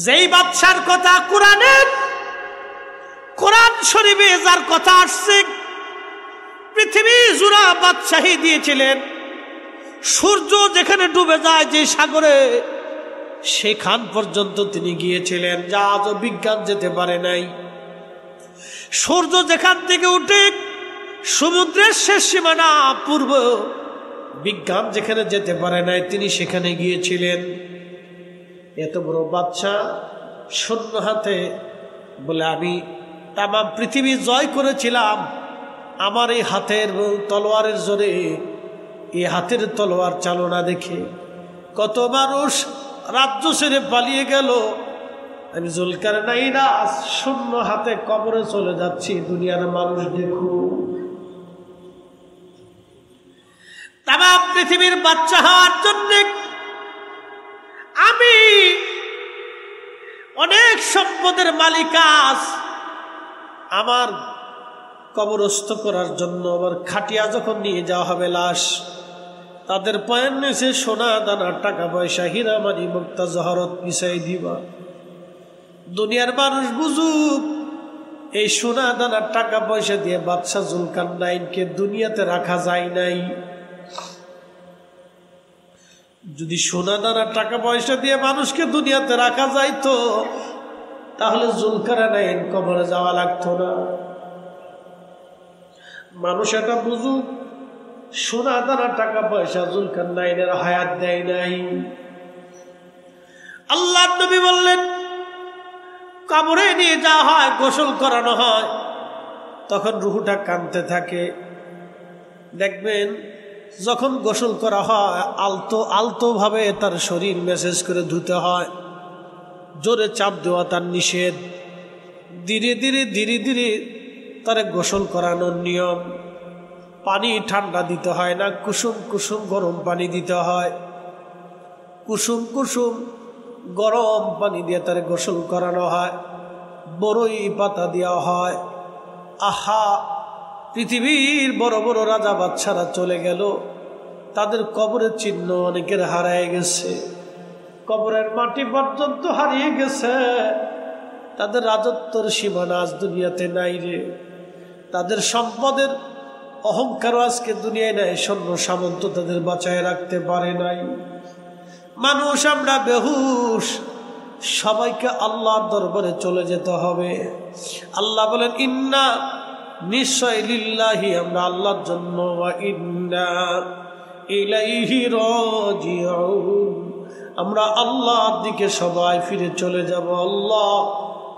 যেই বাদশার কথা কোরআন শরীফে যার কথা আসছে, পৃথিবী জুড়া বাদশাহী দিয়েছিলেন। সূর্য যেখানে ডুবে যায় যে সাগরে, সেখান পর্যন্ত তিনি গিয়েছিলেন, যা আজও বিজ্ঞান যেতে পারে নাই। সূর্য যেখান থেকে উঠে সমুদ্রের শেষ সীমানা পূর্ব, বিজ্ঞান যেখানে যেতে পারে নাই তিনি সেখানে গিয়েছিলেন। এত বড় বাদশা শূন্য হাতে বলে, আমি তামাম পৃথিবী জয় করেছিলাম আমার এই হাতের তলোয়ারের জোরে। এই হাতের তলোয়ার চালনা দেখে কত মানুষ রাজ্য ছেড়ে পালিয়ে গেল। আমি জুলকারনাইন শূন্য হাতে কবরে চলে যাচ্ছি, দুনিয়ার মানুষ দেখো। তামাম পৃথিবীর বাচ্চা হওয়ার জন্য আমি অনেক সম্পদের মালিকাস, আমার কবরস্থ করার জন্য আমার খাটিয়া যখন নিয়ে যাওয়া হবে লাশ, তাদের পায়ের নিচে সোনা দানা টাকা পয়সা হীরা মানি মুক্তা জহরত মিশাই দিবা। দুনিয়ার মানুষ বুঝুক এই সোনা দানা টাকা পয়সা দিয়ে বাদশা জুলকারনাইনকে দুনিয়াতে রাখা যায় নাই। যদি সোনা দানা টাকা পয়সা দিয়ে মানুষকে দুনিয়াতে রাখা যাইতো তাহলে জুলকারনাইন কবরে যাওয়া লাগতো না। মানুষ এটা বুঝুক, সোনা দানা টাকা পয়সা জুলকারনাইনের হায়াত দেয় নাই। আল্লাহর নবী বললেন, কবরে নিয়ে যাওয়া হয়, গোসল করানো হয়, তখন রুহটা কাঁদতে থাকে। দেখবেন যখন গোসল করা হয় আলতো আলতো ভাবে তার শরীর মেসেজ করে ধুতে হয়, জোরে চাপ দেওয়া তার নিষেধ। ধীরে ধীরে ধীরে ধীরে তারে গোসল করানোর নিয়ম। পানি ঠান্ডা দিতে হয় না, কুসুম কুসুম গরম পানি দিতে হয়। কুসুম কুসুম গরম পানি দিয়ে তার গোসল করানো হয়, বড়ই পাতা দেওয়া হয়। আহা, পৃথিবীর বড় বড় রাজা বাদশারা চলে গেল, তাদের কবরের চিহ্ন অনেকের হারিয়ে গেছে, কবরের মাটি পর্যন্ত হারিয়ে গেছে। তাদের রাজত্বের সীমানা আজ দুনিয়াতে নাই রে। তাদের সম্পদের অহংকার আজকে দুনিয়ায় নাই, সৈন্য সামন্ত তাদের বাঁচায় রাখতে পারে নাই। মানুষ আমরা বেহুশ, সবাইকে আল্লাহর দরবারে চলে যেতে হবে। আল্লাহ বলেন ইন্না, নিশ্চয়, লিল্লাহি, আমরা আল্লাহর জন্য, ওয়া ইন্না ইলাইহি রাজিউন, আমরা আল্লাহর দিকে সবাই ফিরে চলে যাব।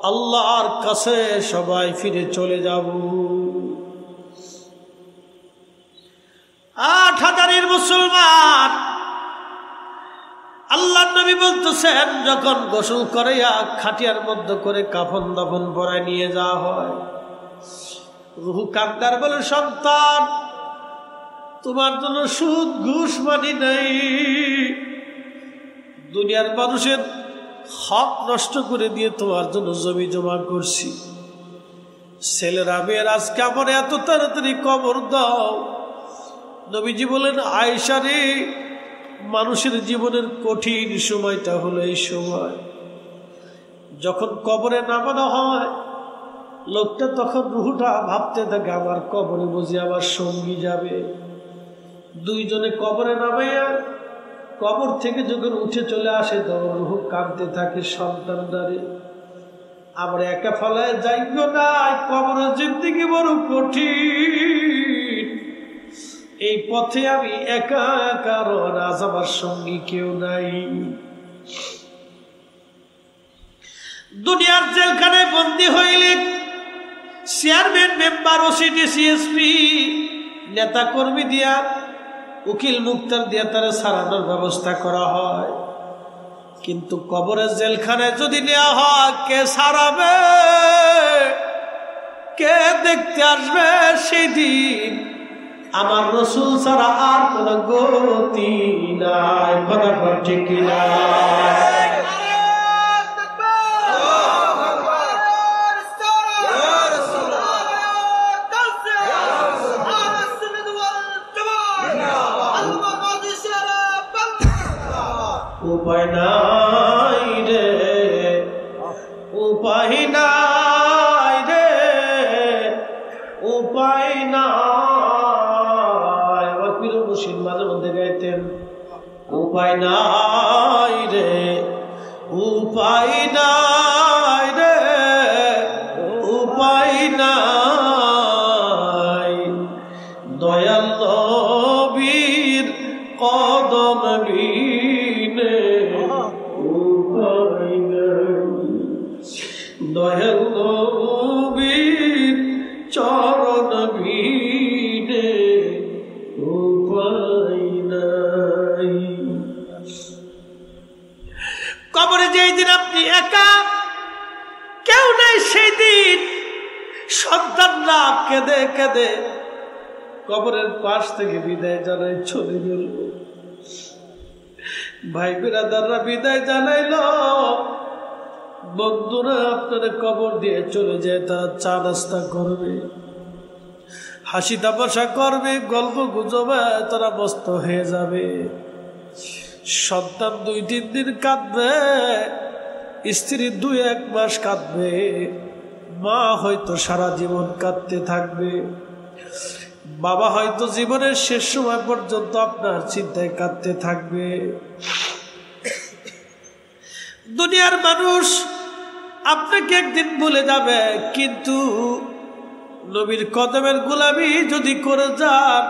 আল্লাহর কাছে সবাই ফিরে চলে যাব। 8,000 মুসলমান, আল্লাহর নবী বলতেছেন, যখন গোসল করে খাটিয়ার মধ্যে করে কাফন দাফন পরায় নিয়ে যাওয়া হয়, রুহু কান্দার বলে, সন্তান, তোমার জন্য সুদ ঘুষ মানি নাই, দুনিয়ার মানুষের হক নষ্ট করে দিয়ে তোমার জন্য জমি জমা করছি। ছেলেরা মেয়ের আজকে আমার এত তাড়াতাড়ি কবর দাও। নবীজি বলেন, আয়েশা রে, মানুষের জীবনের কঠিন সময়টা হলো এই সময়, যখন কবরে নামানো হয়, লোকটা তখন রুহুটা ভাবতে থাকে, আমার কবরে বুঝি আমার সঙ্গী যাবে। দুইজনে কবরে নামাইয়া কবর থেকে যখন উঠে চলে আসে, তখন রুহু কাঁদতে থাকে, সন্তান দাঁড়ে আমরা একা ফলায় যাইব না, কবরের জিন্দেগি বড় কঠিন, এই পথে আমি একা একা, আজ আমার সঙ্গী কেউ নাই। দুনিয়ার জেলখানায় বন্দী হইলে চেয়ারম্যান, মেম্বার, ওসিডি, সিএসপি, নেতা কর্মী দিয়া, উকিল মুক্তার দিয়া তারা সারানোর ব্যবস্থা করা হয়। কিন্তু কবরের জেলখানায় যদি নেওয়া হয়, কে সারাবে, কে দেখতে আসবে সেই দিন? আমার রসুল ছাড়া আর কোন গতি নাই। কথা ঠিক কিনা? উপায় নাই রে, উপায় নাই রে, উপায় নাই। আমার পীর মুর্শিদ মাঝে মধ্যে গাইতেন, উপায় নাই রে, উপায় নাই রে, উপায় নাই। দয়াল নবীর কদম বিনে উপায় নাই, দয়াল নবীর চরণ বিনে উপায় নাই। কবরে যেই দিন আপনি একা, কেউ নাই, সেই দিন সন্তানরা কেঁদে কেঁদে কবরের পাশ থেকে বিদায় জানাই চলে গেল। ভাই বিরাদাররা বিদায় জানাইল, বন্ধুরা আপনারা কবর দিয়ে চলে যায়, তারা চা নাস্তা করবে, হাসি তামাশা করবে, গল্প গুজবে, তারা ব্যস্ত হয়ে যাবে। সন্তান 2-3 দিন কাঁদবে, স্ত্রী 2-1 মাস কাঁদবে, মা হয়তো সারা জীবন কাঁদতে থাকবে, বাবা হয়তো জীবনের শেষ সময় পর্যন্ত আপনার চিন্তায় কাঁদতে থাকবে। দুনিয়ার মানুষ আপনাকে একদিন ভুলে যাবে, কিন্তু নবীর কদমের গোলামি যদি করে যান,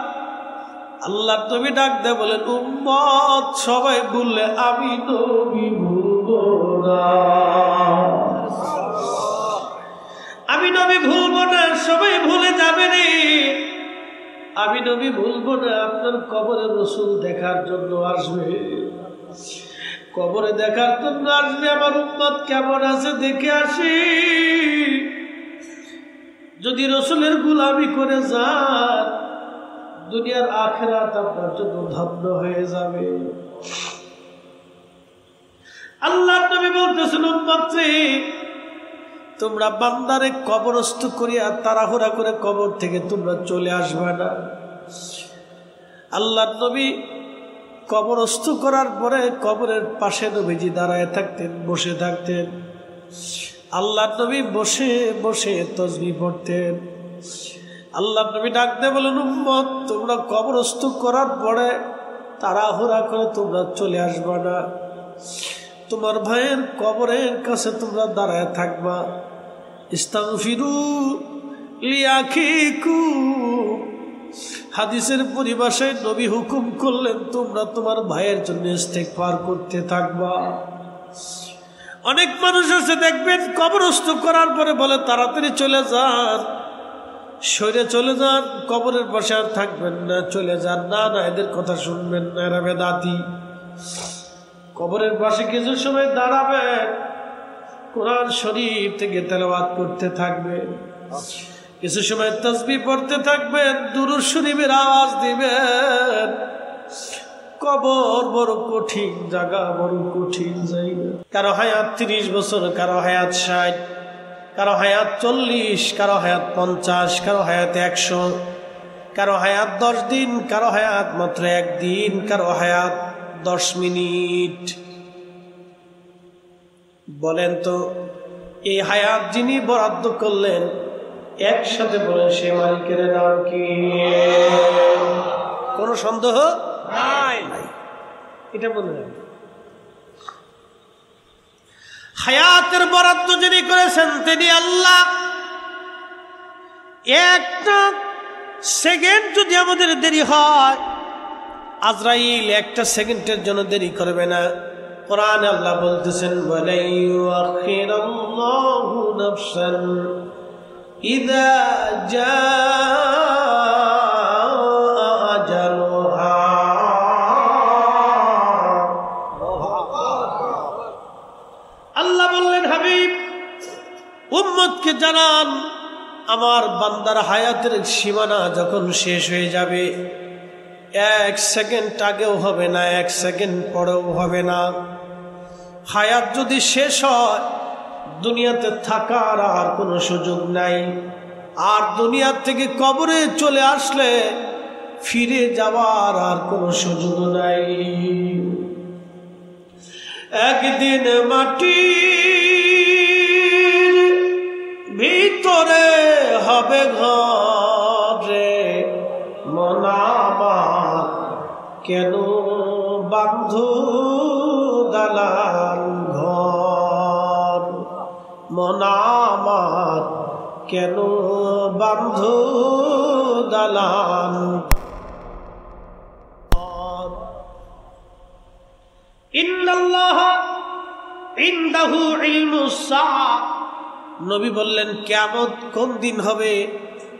আল্লাহ নবী ডাক দেয় বলেন, উম্মত সবাই ভুললে আমি নবী ভুলব না, আমি নবী ভুলব না। সবাই ভুলে যাবে রে, আমি নবী ভুলব না। আপনার কবরে রসুল দেখার জন্য আসবে, কবরে দেখার জন্য আসবে, আমার উম্মত কেমন আছে দেখে আসি। যদি রসুলের গোলামি করে যান, দুনিয়ার আখিরাত আপনার জন্য ধন্য হয়ে যাবে। আল্লাহর নবী বলতেছেন, উম্মতরে তোমরা বান্দারে কবরস্থ করিয়া তাড়াহুড়া করে কবর থেকে তোমরা চলে আসবে না। আল্লাহর নবী কবরস্থ করার পরে কবরের পাশে নবীজি দাঁড়ায় থাকতেন, বসে থাকতেন। আল্লাহর নবী বসে বসে তাসবিহ পড়তেন। আল্লাহর নবী ডাক দিয়ে বলেন, উম্মত তোমরা কবরস্থ করার পরে তাড়াহুড়া করে তোমরা চলে আসবে না। তোমার ভাইয়ের কবরের কাছে তোমরা দাঁড়ায় থাকবা। ইস্তাগফিরু লিআখিকুম, হাদিসের পরিভাষায় নবী হুকুম করলেন তোমরা তোমার ভাইয়ের জন্য ইস্তেগফার করতে থাকবা। অনেক মানুষ আছে দেখবেন কবরস্থ করার পরে বলে তাড়াতাড়ি চলে যান, সরে চলে যান, কবরের পাশে আর থাকবেন না, চলে যান। না না, এদের কথা শুনবেন না, এরা বেদাতি। কবরের পাশে কিছু সময় দাঁড়াবেন, কোরআন শরীফ থেকে তেলাওয়াত করতে থাকবেন, কিছু সময় তাসবিহ পড়তে থাকবেন, দুরূদ শরীফের আওয়াজ দিবেন। কবর বড় কঠিন জায়গা, বড় কঠিন জায়গা। কারো হায়াত 30 বছর, কারো হায়াত 60, কারো হায়াত 40, কারো হায়াত 50, কারো হায়াত 100, কারো হায়াত 10 দিন, কারো হায়াত মাত্র 1 দিন, কারো হায়াত 10 মিনিট। বলেন তো এই হায়াত যিনি বরাদ্দ করলেন, একসাথে বলেন সে মালিকের নাম কি? কোনো সন্দেহ নাই, এটা বলে হায়াতের বরাদ্দ যিনি করেছেন তিনি আল্লাহ। একটা সেকেন্ড যদি আমাদের দেরি হয়, আজরাইল একটা সেকেন্ডের জন্য দেরি করবে না। কোরআনে আল্লাহ বলতেছেন, ওয়ালা ইউআখিরুল্লাহু নাফসান ইযা জাআ আজালুহা। আল্লাহ বললেন, হাবিব উম্মতকে জানান আমার বান্দার হায়াতের সীমানা যখন শেষ হয়ে যাবে, 1 সেকেন্ড আগেও হবে না, 1 সেকেন্ড পরেও হবে না। হায়াত যদি শেষ হয়, দুনিয়াতে থাকার আর কোনো সুযোগ নাই। আর দুনিয়া থেকে কবরে চলে আসলে ফিরে যাওয়ার আর কোনো সুযোগ নাই। একদিন মাটির ভিতরে হবে ঘরে, মন আমার কেন বান্ধু দালান ঘর, মন আমার কেন বান্ধু দালান ঘর। ইন্নাল্লাহ ইনদাহু ইলমুস সাআ। নবী বললেন কিয়ামত কোন দিন হবে?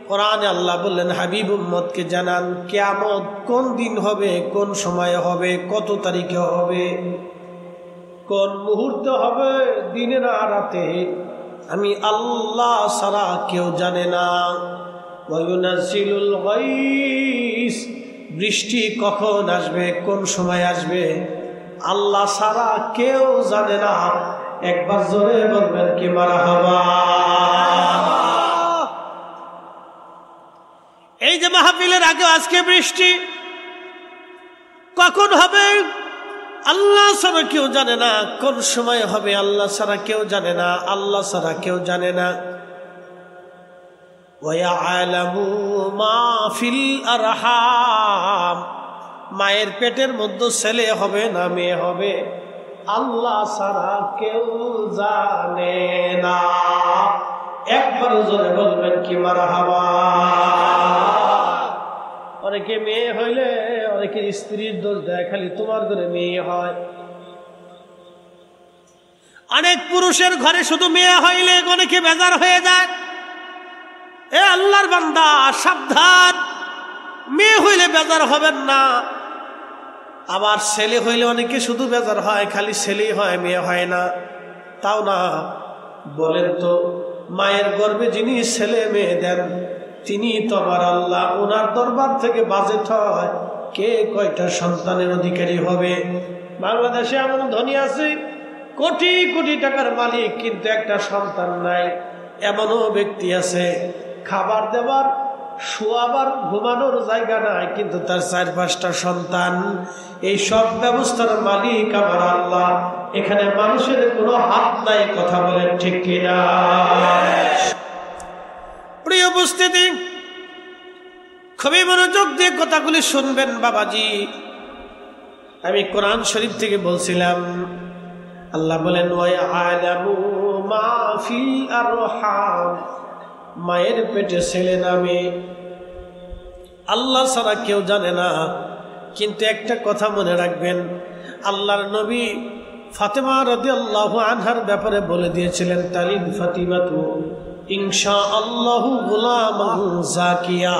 কোরআনে আল্লাহ বললেন, হাবিব উম্মতকে জানান কিয়ামত কোন দিন হবে, কোন সময় হবে, কত তারিখে হবে, কোন মুহূর্তে হবে, দিনে না রাতে, আমি আল্লাহ ছাড়া কেউ জানে না। ওয়ায়ুনাজ্জিলুল গায়স, বৃষ্টি কখন আসবে, কোন সময় আসবে, আল্লাহ ছাড়া কেউ জানে না। একবার জোরে বলবেন কি মারহাবা। এই যে মাহফিলের আগে আজকে বৃষ্টি কখন হবে আল্লাহ ছাড়া কেউ জানে না, কোন সময় হবে আল্লাহ ছাড়া কেউ জানে না, আল্লাহ ছাড়া কেউ জানে না। ওয়ায়ালামু মা ফিল আরহাম, মায়ের পেটের মধ্যে ছেলে হবে না মেয়ে হবে, আল্লাহ ছাড়া কেউ জানে না। একবার জোরে বলবেন কি মারহাবা। অনেকে মেয়ে হইলে অনেকের স্ত্রীর দোষ দেয়, খালি তোমার ঘরে মেয়ে হয়। অনেক পুরুষের ঘরে শুধু মেয়ে হইলে অনেকে বেজার হয়ে যায়। এ আল্লাহর বান্দা সাবধান, মেয়ে হইলে বেজার হবেন না। আবার ছেলে হইলে অনেকে শুধু বেজার হয়, খালি ছেলেই হয় মেয়ে হয় না, তাও না। বলেন তো মায়ের গর্ভে যিনি ছেলে মেয়ে দেন তিনি তো আমার আল্লাহ, ওনার দরবার থেকে বাজেট হয় কে কয়টা সন্তানের অধিকারী হবে। বাংলাদেশে এমন ধনী আছে কোটি কোটি টাকার মালিক, কিন্তু একটা সন্তান নাই। এমনও ব্যক্তি আছে খাবার দেওয়ার, শোয়াবার, ঘুমানোর জায়গা নাই, কিন্তু তার 4-5টা সন্তান। এই সব ব্যবস্থার মালিক আমার আল্লাহ। এখানে মানুষের কোনো হাত নাই, কথা বলেন ঠিক কিনা? প্রিয় উপস্থিতি, খুবই মনোযোগ দিয়ে কথাগুলি শুনবেন বাবাজি। আমি কোরআন শরীফ থেকে বলছিলাম, আল্লাহ বলেন ওয়ায়ালামু মা ফিল আরহাম, মায়ের পেটে ছেলে নামে আল্লাহ ছাড়া কেউ জানে না। কিন্তু একটা কথা মনে রাখবেন, আল্লাহর নবী ফাতেমা রাদিয়াল্লাহু আনহার ব্যাপারে বলে দিয়েছিলেন, তালিদ ফাতিমাতু ইনশাআল্লাহু গুলামান জাকিয়া,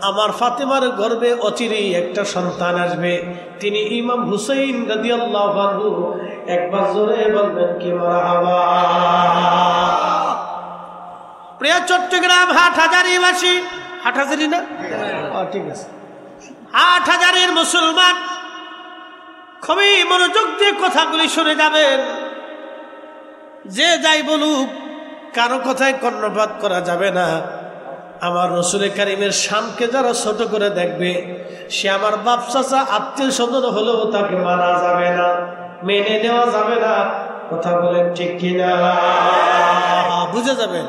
আমার ফাতেমার গর্ভে অচিরেই একটা সন্তান আসবে, তিনি ইমাম হুসাইন রাদিয়াল্লাহু আনহু। একবার জোরে বলবেন কি মারহাবা। প্রিয় চট্টগ্রাম হাটহাজারীবাসী, হাটহাজারী না? ঠিক আছে, হাটহাজারীর মুসলমান, খুবই মনোযোগ দিয়ে কথাগুলি শুনে যাবেন। যে যাই বলুক, কারো কথায় কর্ণপাত করা যাবে না। আমার রসুল কারীমের শানকে যারা ছোট করে দেখবে, সে আমার বাপ চাচা আত্মীয় স্বজন হলেও তাকে মানা যাবে না, মেনে নেওয়া যাবে না। কথা বলেন ঠিক কিনা? বুঝে যাবেন,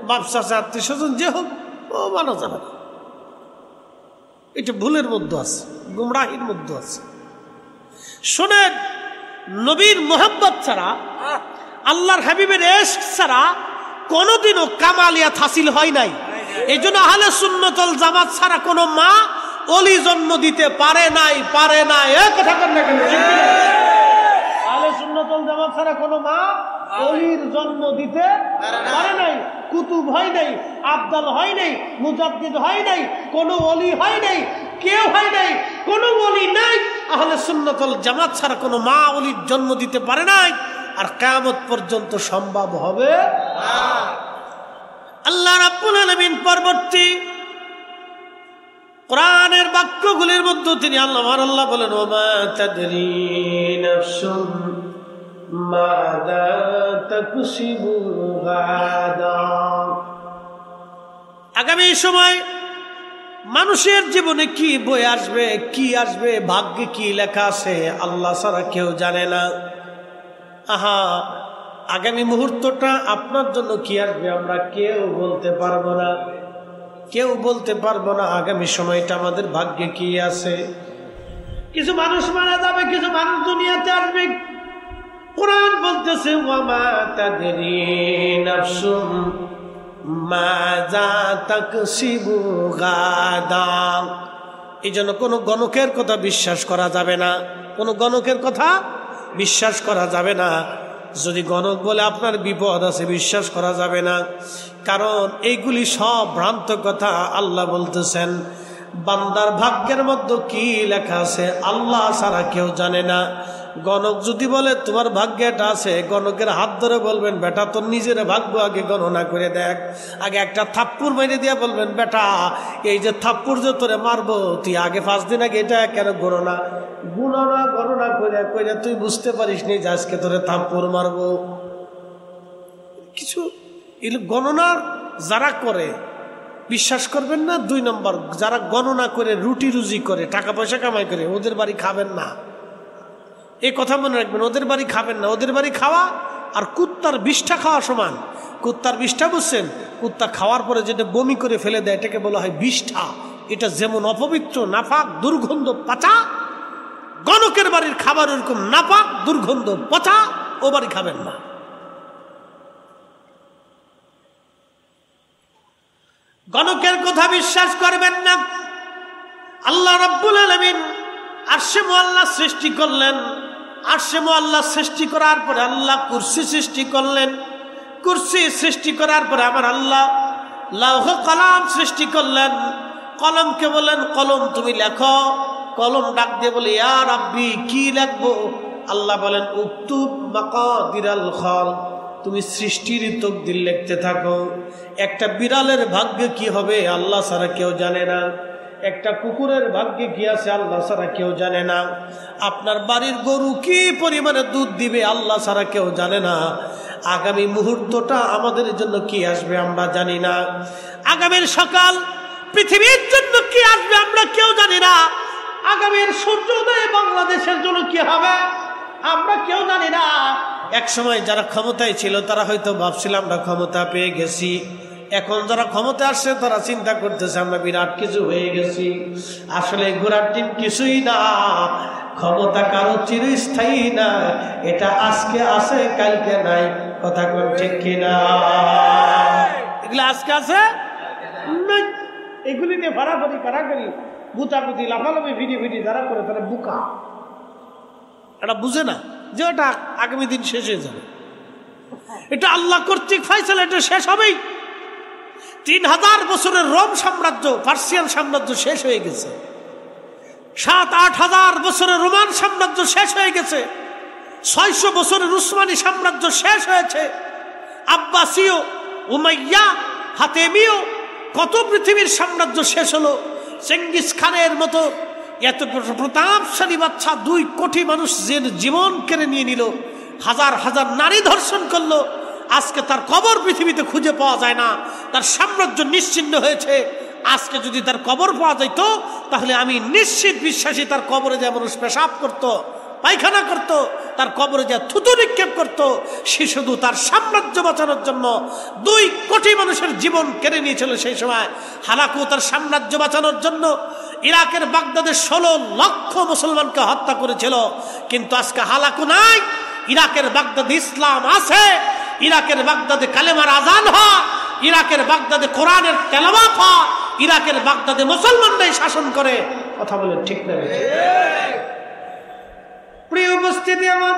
বাপ চাচা আত্মীয় স্বজন যে হোক, ও মানা যাবে না। এটা ভুলের মধ্যে আছে, গুমরাহির মধ্যে আছে। শোনেন, নবীর মোহাব্বত ছাড়া, আল্লাহর হাবিবের ইশক ছাড়া কোনোদিনও কামালিয়াত হাসিল হয় নাই। এই জন্য আহলে সুন্নাত ওয়াল জামাত ছাড়া কোনো মা ওলি জন্ম দিতে পারে নাই। এই কথা কেন না কেন? আহলে সুন্নাত ওয়াল জামাত ছাড়া কোনো মা ওলির জন্ম দিতে পারে নাই। কুতুব হয় নাই, আবদাল হয় নাই, মুজাদ্দিদ হয় নাই, কোনো ওলি হয় নাই, কেউ হয় নাই, কোনো ওলি নাই। আহলে সুন্নাত ওয়াল জামাত ছাড়া কোনো মা ওলির জন্ম দিতে পারে নাই, আর কিয়ামত পর্যন্ত সম্ভব হবে না। আল্লাহ রাব্বুল আলামিন পরবর্তী কোরআনের বাক্যগুলির মধ্যে তিনি আল্লাহ বলেন, ওমা তাদরি নাফসুম মাযা তাকসিবু গাদা। আগামী সময় মানুষের জীবনে কি বয়ে আসবে, কি আসবে, ভাগ্যে কি লেখা আছে, আল্লাহ ছাড়া কেউ জানে না। আহা, আগামী মুহূর্তটা আপনার জন্য কি আসবে আমরা কেউ বলতে পারবো না, কেউ বলতে পারবো না। আগামী সময়টা আমাদের ভাগ্যে কি আছে। কিছু মানুষ মারা যাবে, কিছু মানুষ দুনিয়াতে আসবে। কোরআন বলতেছে, ওয়ামা তাদরি নাফসুম মাযা তাকসিবু গাদা। এই জন্য কোনো গণকের কথা বিশ্বাস করা যাবে না, কোনো গণকের কথা বিশ্বাস করা যাবে না। যদি গণক বলে আপনার বিপদ আছে, বিশ্বাস করা যাবে না, কারণ এইগুলি সব ভ্রান্ত কথা। আল্লাহ বলতেছেন, বান্দার ভাগ্যের মধ্যে কি লেখা আছে আল্লাহ ছাড়া কেউ জানে না। গণক যদি বলে তোমার ভাগ্যে এটা আছে, গণকের হাত ধরে বলবেন, বেটা তোর নিজের ভাগ্য আগে গণনা করে দেখ। আগে একটা থাপ্পড় মেরে দিয়ে বলবেন, বেটা এই যে থাপ্পড় যে তোরে মারবো, তুই আগে 5 দিন আগে এটা কেন গণনা করে কইরা তুই বুঝতে পারিস নি যে আজকে তোরে থাপ্পড় মারবো। কিছু গণনার যারা করে বিশ্বাস করবেন না। 2 নম্বর, যারা গণনা করে রুটি রুজি করে, টাকা পয়সা কামাই করে, ওদের বাড়ি খাবেন না। এই কথা মনে রাখবেন, ওদের বাড়ি খাবেন না। ওদের বাড়ি খাওয়া আর কুত্তার বিষ্ঠা খাওয়া সমান। কুত্তার বিষ্ঠা বুঝছেন? কুত্তা খাওয়ার পরে যেটা বমি করে ফেলে দেয়, এটাকে বলা হয় বিষ্ঠা। এটা যেমন অপবিত্র, নাপাক, দুর্গন্ধ, পচা, গণকের বাড়ির খাবার এরকম নাপাক, দুর্গন্ধ, পচা। ও বাড়ি খাবেন না। গণকের কথা বিশ্বাস করবেন না। আল্লাহ রাব্বুল আলামিন আরশে মুআল্লাহ সৃষ্টি করলেন। আরশে মুআল্লাহ সৃষ্টি করার পরে আল্লাহ কুরসি সৃষ্টি করলেন। কুরসি সৃষ্টি করার পরে আমার আল্লাহ লৌহ কলম সৃষ্টি করলেন। কলমকে বলেন, কলম তুমি লেখো। কলম ডাক দিয়ে বলে, ইয়া রাব্বি, কি লিখবো? আল্লাহ বলেন, উকতুব মাকাদিরাল খালক, তুমি সৃষ্টির তকদির লিখতে থাকো। একটা বিড়ালের ভাগ্য কি হবে আল্লাহ ছাড়া কেউ জানে না। একটা কুকুরের ভাগ্যে কি আছে আল্লাহ ছাড়া কেউ জানে না। আপনার বাড়ির গরু কি পরিমাণে দুধ দিবে আল্লাহ ছাড়া কেউ জানে না। আগামী মুহূর্তটা আমাদের জন্য কি আসবে আমরা জানি না। আগামীর সকাল পৃথিবীর জন্য কি আসবে আমরা কেউ জানি না। আগামীর সূর্যোদয় বাংলাদেশের জন্য কি হবে আমরা কেউ জানি না। এক সময় যারা ক্ষমতায় ছিল তারা হয়তো ভাবছিল আমরা ক্ষমতা পেয়ে গেছি, এখন যারা ক্ষমতা আসছে তারা চিন্তা করতেছে আমরা বিরাট কিছু হয়ে গেছি। আসলে ঘোড়ার ডিম কিছুই না, ক্ষমতা কারো চিরস্থায়ী না, এটা আজকে আছে কালকে নাই। কথা কোন ঠিক কিনা? এগুলো আজকে আছে নাই, এগুলি নিয়ে ফাড়াফাড়ি কারাকারি গুতাগুতি লাফালাফি ভিডি যারা করে তারা বুকা, এটা বুঝে না যে ওটা আগামী দিন শেষ হয়ে যাবে। এটা আল্লাহ কর্তৃক ফয়সালা, এটা শেষ হবেই। 3000 বছরের রোম সাম্রাজ্য, পার্সিয়ান সাম্রাজ্য শেষ হয়ে গেছে। 7-8 হাজার বছরের রোমান সাম্রাজ্য শেষ হয়ে গেছে। 600 বছরের উসমানী সাম্রাজ্য শেষ হয়েছে। আব্বাসীয়, উমাইয়া, ফাতেমীয়, কত পৃথিবীর সাম্রাজ্য শেষ হলো। চেঙ্গিস খানের মতো এত প্রতাপশালী বাচ্চা 2 কোটি মানুষ যে জীবন কেড়ে নিয়ে নিল, হাজার হাজার নারী ধর্ষণ করলো, আজকে তার কবর পৃথিবীতে খুঁজে পাওয়া যায় না, তার সাম্রাজ্য নিশ্চিহ্ন হয়েছে। আজকে যদি তার কবর পাওয়া যেত তাহলে আমি নিশ্চিত বিশ্বাসী তার কবরে যা মানুষ পেশাব করত, পায়খানা করত, তার কবরে যা থুতু নিক্ষেপ করত, সে শুধু তার সাম্রাজ্য বাঁচানোর জন্য 2 কোটি মানুষের জীবন কেড়ে নিয়েছিল। সেই সময় হালাকু তার সাম্রাজ্য বাঁচানোর জন্য ইরাকের বাগদাদে 16 লক্ষ মুসলমানকে হত্যা করেছিল। কিন্তু আজকে হালাকু নাই, ইরাকের বাগদাদে ইসলাম আছে, ইরাকের বাগদাদে কালেমার আজান হয়, ইরাকের বাগদাদে কোরআনের তেলাওয়াত হয়, ইরাকের বাগদাদে মুসলমানরাই শাসন করে। কথা বলেন ঠিক না? প্রিয় উপস্থিতি আমার,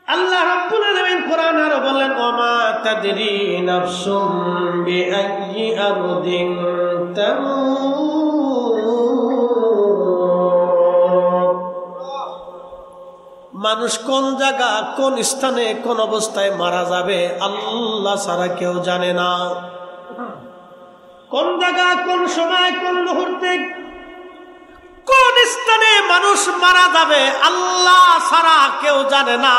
আল্লাহ রাব্বুল আলামিন কোরআন আরো বলেন, ওমা তাদরি নাফসুম বিআইয়ি আরদিন তামুত। মানুষ কোন জায়গা, কোন স্থানে, কোন অবস্থায় মারা যাবে আল্লাহ ছাড়া কেউ জানে না। কোন জায়গা, কোন সময়, কোন মুহূর্তে, কোন স্থানে মানুষ মারা যাবে আল্লাহ ছাড়া কেউ জানে না।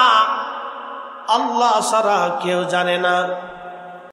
আল্লাহ ছাড়া কেউ জানে না।